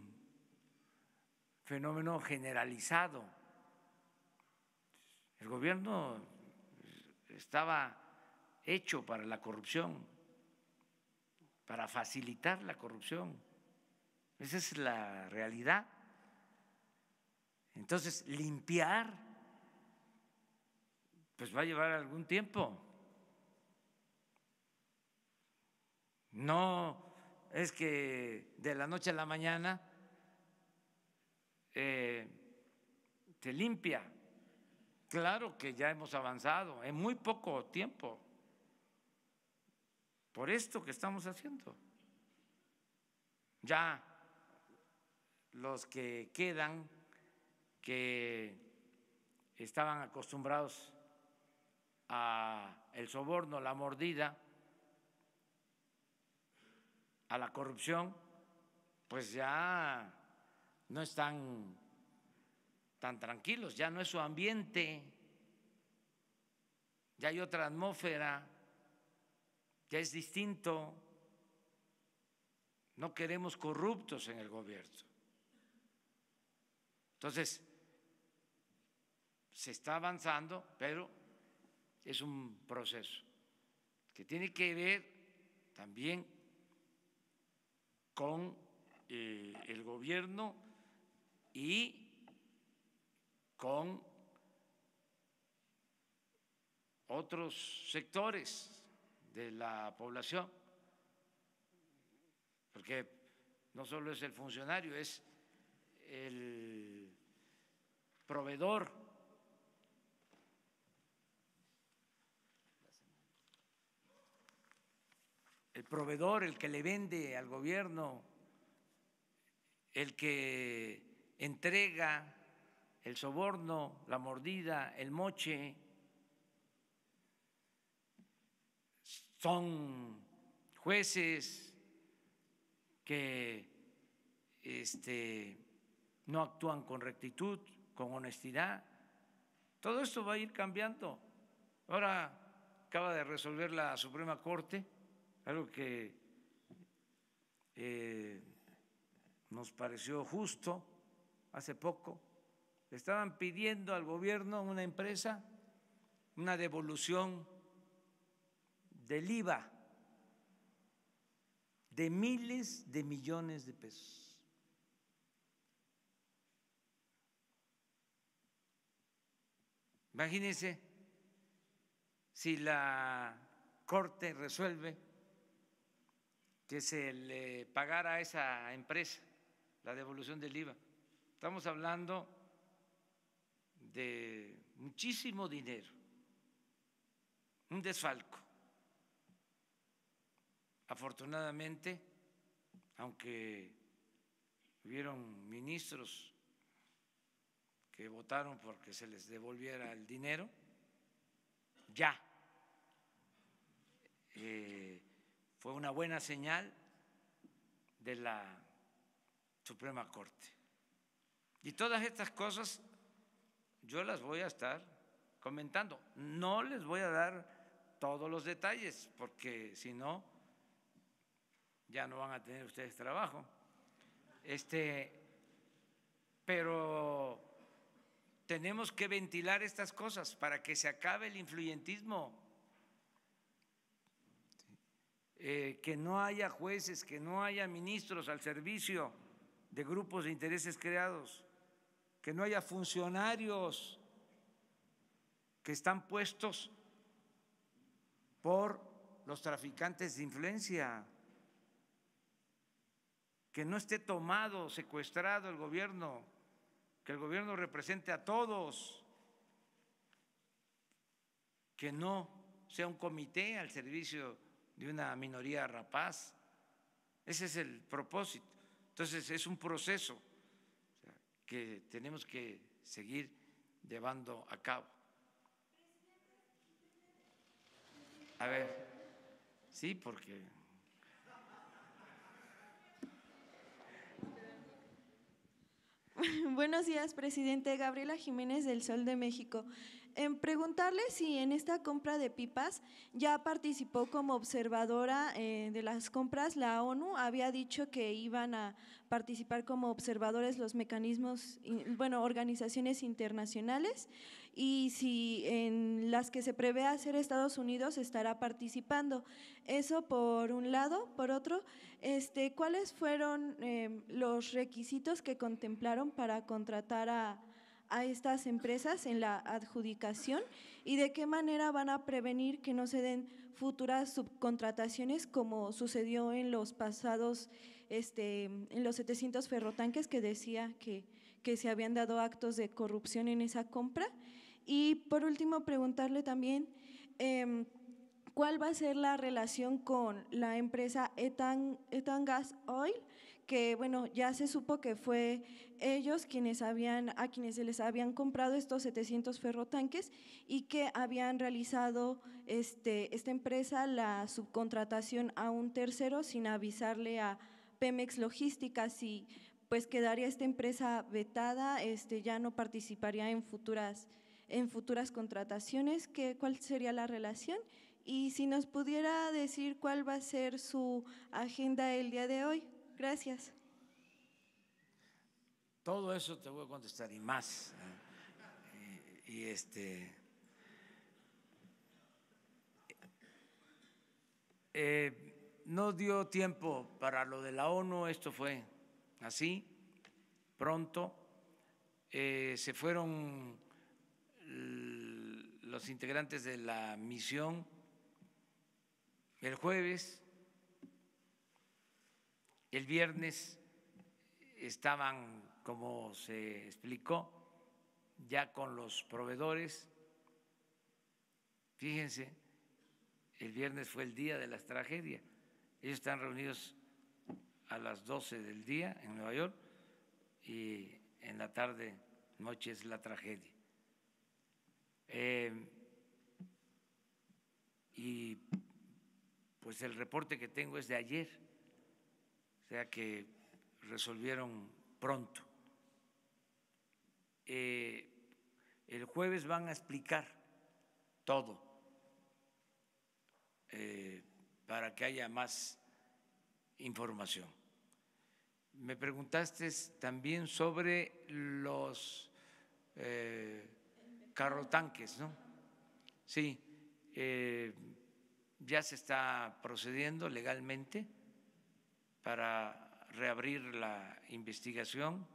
fenómeno generalizado. El gobierno estaba hecho para la corrupción, para facilitar la corrupción. Esa es la realidad. Entonces, limpiar, pues va a llevar algún tiempo. No es que de la noche a la mañana se limpia. Claro que ya hemos avanzado en muy poco tiempo por esto que estamos haciendo. Ya los que quedan, que estaban acostumbrados a el soborno, la mordida, a la corrupción, pues ya no están tan tranquilos, ya no es su ambiente, ya hay otra atmósfera, ya es distinto. No queremos corruptos en el gobierno. Entonces, se está avanzando, pero es un proceso que tiene que ver también con el gobierno y con otros sectores de la población, porque no solo es el funcionario, es el proveedor, el que le vende al gobierno, el que entrega el soborno, la mordida, el moche. Son jueces que no actúan con rectitud, con honestidad. Todo esto va a ir cambiando. Ahora acaba de resolver la Suprema Corte algo que nos pareció justo hace poco. Le estaban pidiendo al gobierno, una empresa, una devolución del IVA de miles de millones de pesos. Imagínense si la Corte resuelve que se le pagara a esa empresa la devolución del IVA. Estamos hablando de muchísimo dinero, un desfalco. Afortunadamente, aunque hubieron ministros que votaron porque se les devolviera el dinero, ya fue una buena señal de la Suprema Corte. Y todas estas cosas yo las voy a estar comentando. No les voy a dar todos los detalles, porque si no, ya no van a tener ustedes trabajo. Pero tenemos que ventilar estas cosas para que se acabe el influyentismo. Que no haya jueces, que no haya ministros al servicio de grupos de intereses creados, que no haya funcionarios que están puestos por los traficantes de influencia, que no esté tomado, secuestrado el gobierno, que el gobierno represente a todos, que no sea un comité al servicio de una minoría rapaz. Ese es el propósito. Entonces es un proceso que tenemos que seguir llevando a cabo. A ver, sí, porque… Buenos días, presidente. Gabriela Jiménez del Sol de México. Preguntarle si en esta compra de pipas ya participó como observadora de las compras. La ONU había dicho que iban a participar como observadores los mecanismos, organizaciones internacionales, y si en las que se prevé hacer Estados Unidos estará participando. Eso por un lado. Por otro, ¿cuáles fueron los requisitos que contemplaron para contratar a estas empresas en la adjudicación, y de qué manera van a prevenir que no se den futuras subcontrataciones como sucedió en los pasados, en los 700 ferrotanques, que decía que se habían dado actos de corrupción en esa compra? Y por último, preguntarle también ¿cuál va a ser la relación con la empresa Etan Gas Oil? Que ya se supo que fue ellos a quienes se les habían comprado estos 700 ferrotanques, y que habían realizado esta empresa la subcontratación a un tercero sin avisarle a Pemex Logística. Si pues quedaría esta empresa vetada, ya no participaría en futuras contrataciones. ¿Cuál sería la relación? Y si nos pudiera decir cuál va a ser su agenda el día de hoy. Gracias. Todo eso te voy a contestar y más. No dio tiempo para lo de la ONU, esto fue así, pronto. Se fueron los integrantes de la misión el jueves. El viernes estaban, como se explicó, ya con los proveedores. Fíjense, el viernes fue el día de las tragedias. Ellos están reunidos a las 12 del día en Nueva York, y en la tarde, noche, es la tragedia. Y pues el reporte que tengo es de ayer, o sea que resolvieron pronto. El jueves van a explicar todo para que haya más información. me preguntaste también sobre los carrotanques, ¿no? Sí, ya se está procediendo legalmente para reabrir la investigación,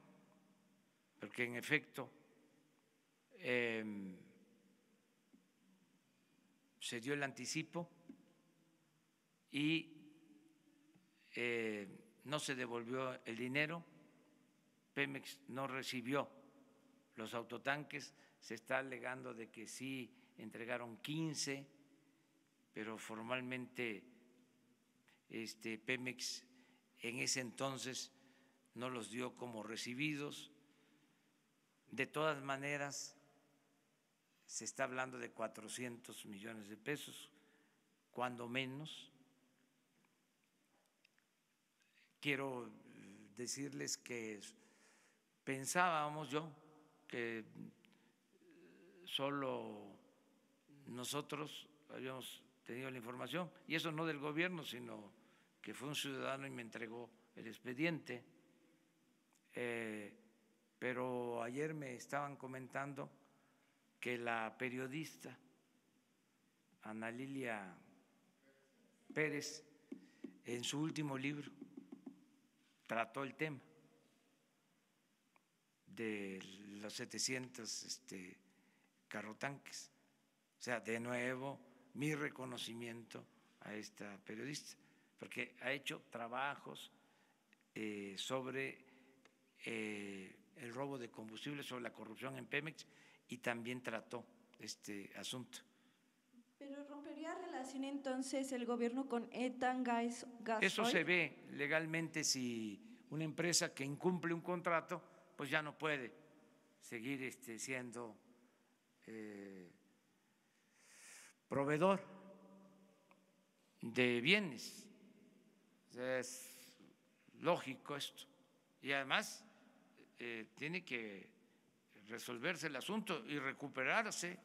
porque en efecto se dio el anticipo y no se devolvió el dinero, Pemex no recibió los autotanques, se está alegando de que sí entregaron 15, pero formalmente Pemex en ese entonces no los dio como recibidos. De todas maneras, se está hablando de 400 millones de pesos, cuando menos. Quiero decirles que pensábamos que solo nosotros habíamos tenido la información, y eso no del gobierno, sino que fue un ciudadano y me entregó el expediente. Pero ayer me estaban comentando que la periodista Ana Lilia Pérez, en su último libro, trató el tema de los 700 carrotanques. O sea, de nuevo, mi reconocimiento a esta periodista, porque ha hecho trabajos sobre el robo de combustible, sobre la corrupción en Pemex, y también trató este asunto. ¿Pero rompería relación entonces el gobierno con Etan Gas Oil? Eso se ve legalmente. Si una empresa que incumple un contrato, pues ya no puede seguir siendo proveedor de bienes. O sea, es lógico esto. Y además tiene que resolverse el asunto y recuperarse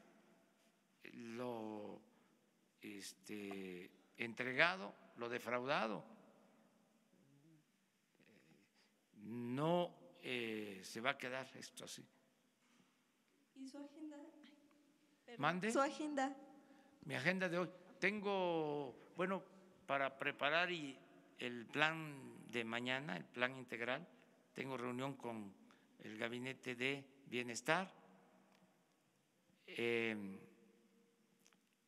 lo entregado, lo defraudado. No se va a quedar esto así. ¿Y su agenda? ¿Mande? ¿Su agenda? Mi agenda de hoy. Tengo, bueno, para preparar el plan de mañana, el plan integral, tengo reunión con el Gabinete de Bienestar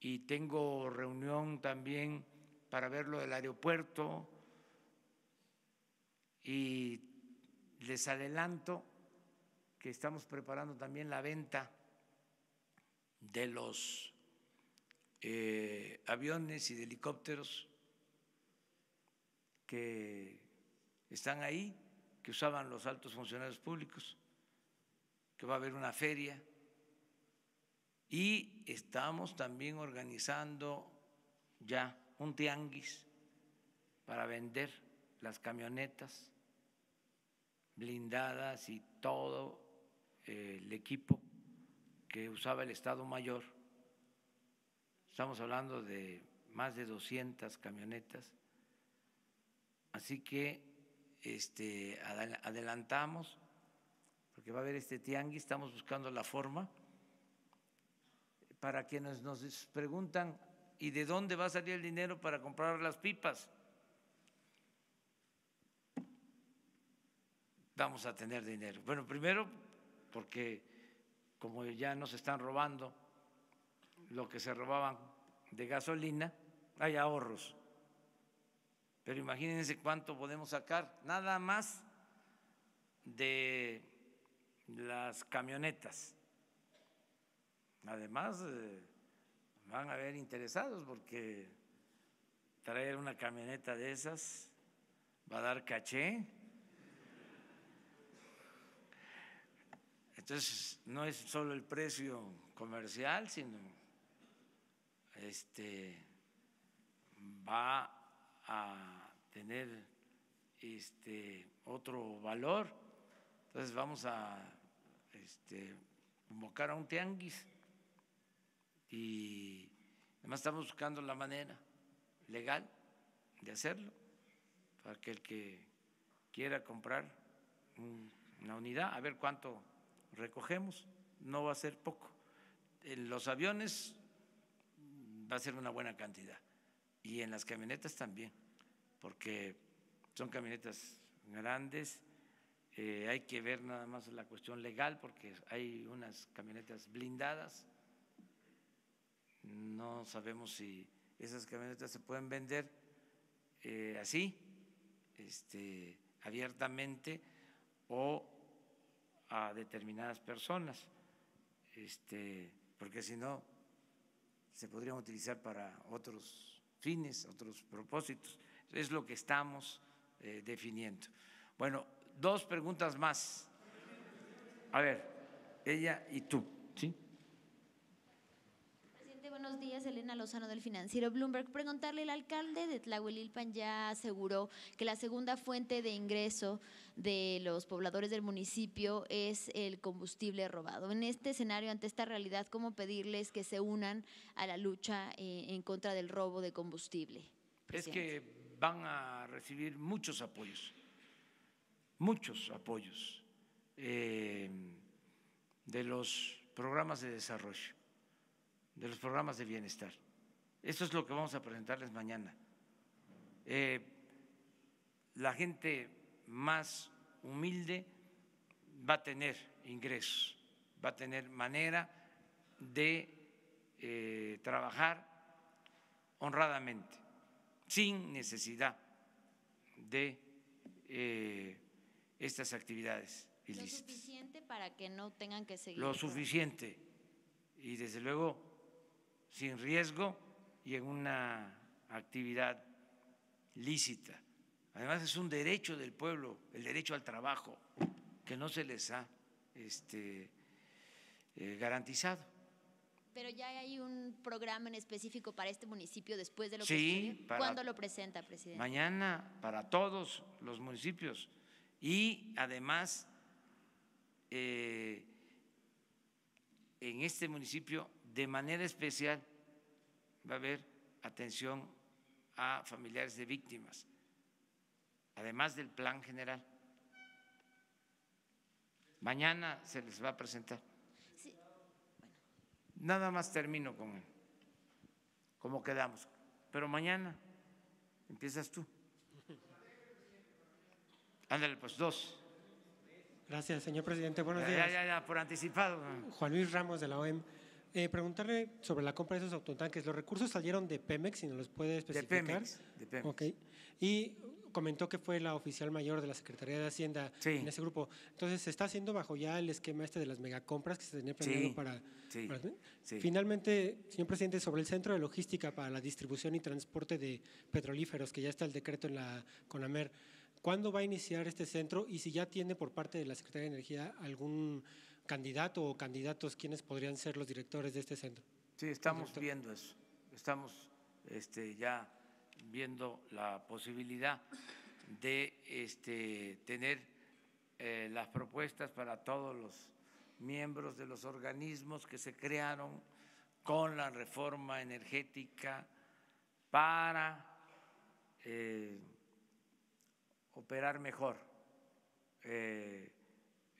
y tengo reunión también para ver lo del aeropuerto, y les adelanto que estamos preparando también la venta de los aviones y de helicópteros que están ahí, que usaban los altos funcionarios públicos, que va a haber una feria, y estamos también organizando ya un tianguis para vender las camionetas blindadas y todo el equipo que usaba el Estado Mayor. Estamos hablando de más de 200 camionetas, así que adelantamos, porque va a haber este tianguis. Estamos buscando la forma. Para quienes nos preguntan, ¿y de dónde va a salir el dinero para comprar las pipas? Vamos a tener dinero. Bueno, primero porque como ya nos están robando lo que se robaban de gasolina, hay ahorros. Pero imagínense cuánto podemos sacar nada más de las camionetas. Además, van a haber interesados, porque traer una camioneta de esas va a dar caché. Entonces, no es solo el precio comercial, sino va a tener otro valor. Entonces vamos a convocar a un tianguis, y además estamos buscando la manera legal de hacerlo, para que el que quiera comprar una unidad, a ver cuánto recogemos, no va a ser poco. En los aviones va a ser una buena cantidad y en las camionetas también, porque son camionetas grandes. Hay que ver nada más la cuestión legal, porque hay unas camionetas blindadas. No sabemos si esas camionetas se pueden vender así, abiertamente, o a determinadas personas, porque si no se podrían utilizar para otros fines, otros propósitos. Es lo que estamos definiendo. Bueno, 2 preguntas más. A ver, ella y tú, ¿sí? Presidente, buenos días. Elena Lozano del Financiero Bloomberg. Preguntarle, el alcalde de Tlahuelilpan ya aseguró que la segunda fuente de ingreso de los pobladores del municipio es el combustible robado. En este escenario, ante esta realidad, ¿cómo pedirles que se unan a la lucha en contra del robo de combustible? Es que van a recibir muchos apoyos de los programas de desarrollo, de los programas de bienestar. Eso es lo que vamos a presentarles mañana. La gente más humilde va a tener ingresos, va a tener manera de trabajar honradamente, sin necesidad de estas actividades ilícitas. Lo suficiente para que no tengan que seguir. Lo suficiente y desde luego sin riesgo y en una actividad lícita. Además es un derecho del pueblo, el derecho al trabajo, que no se les ha garantizado. Pero ya hay un programa en específico para este municipio después de lo que Sí, estudia. ¿Cuándo lo presenta, presidente? Mañana para todos los municipios y además en este municipio de manera especial va a haber atención a familiares de víctimas, además del plan general. Mañana se les va a presentar. Sí. Nada más termino con cómo quedamos, pero mañana empiezas tú. Ándale, pues 2. Gracias, señor presidente. Buenos días. Ya, por anticipado. Juan Luis Ramos, de la OEM. Preguntarle sobre la compra de esos autotanques. ¿Los recursos salieron de Pemex, si nos los puede especificar? De Pemex. Okay. Y comentó que fue la oficial mayor de la Secretaría de Hacienda en ese grupo. Entonces, ¿se está haciendo bajo ya el esquema de las megacompras que se tenía planeado para… Sí. Finalmente, señor presidente, sobre el centro de logística para la distribución y transporte de petrolíferos, que ya está el decreto en la CONAMER, ¿cuándo va a iniciar este centro? Y si ya tiene por parte de la Secretaría de Energía algún candidato o candidatos, ¿quiénes podrían ser los directores de este centro? Sí, estamos viendo eso. Estamos ya viendo la posibilidad de tener las propuestas para todos los miembros de los organismos que se crearon con la reforma energética para operar mejor el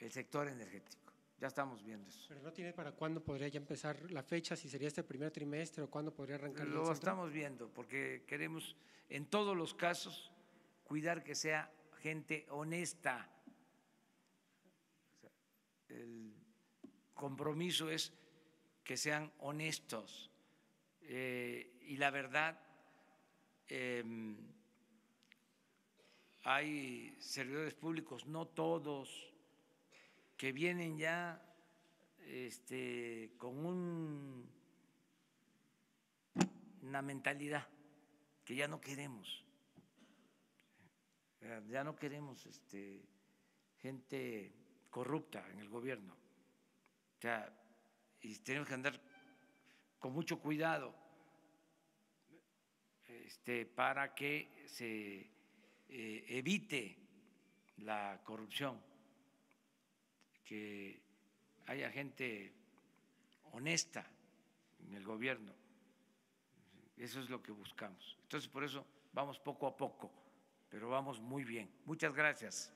sector energético. Ya estamos viendo eso. ¿Pero no tiene para cuándo podría ya empezar la fecha? ¿Si sería este primer trimestre o cuándo podría arrancar? Lo estamos viendo porque queremos en todos los casos cuidar que sea gente honesta. El compromiso es que sean honestos y la verdad, hay servidores públicos, no todos, que vienen ya con una mentalidad que ya no queremos. Ya no queremos gente corrupta en el gobierno. O sea, y tenemos que andar con mucho cuidado para que se evite la corrupción, que haya gente honesta en el gobierno. Eso es lo que buscamos. Entonces, por eso vamos poco a poco pero vamos muy bien. Muchas gracias.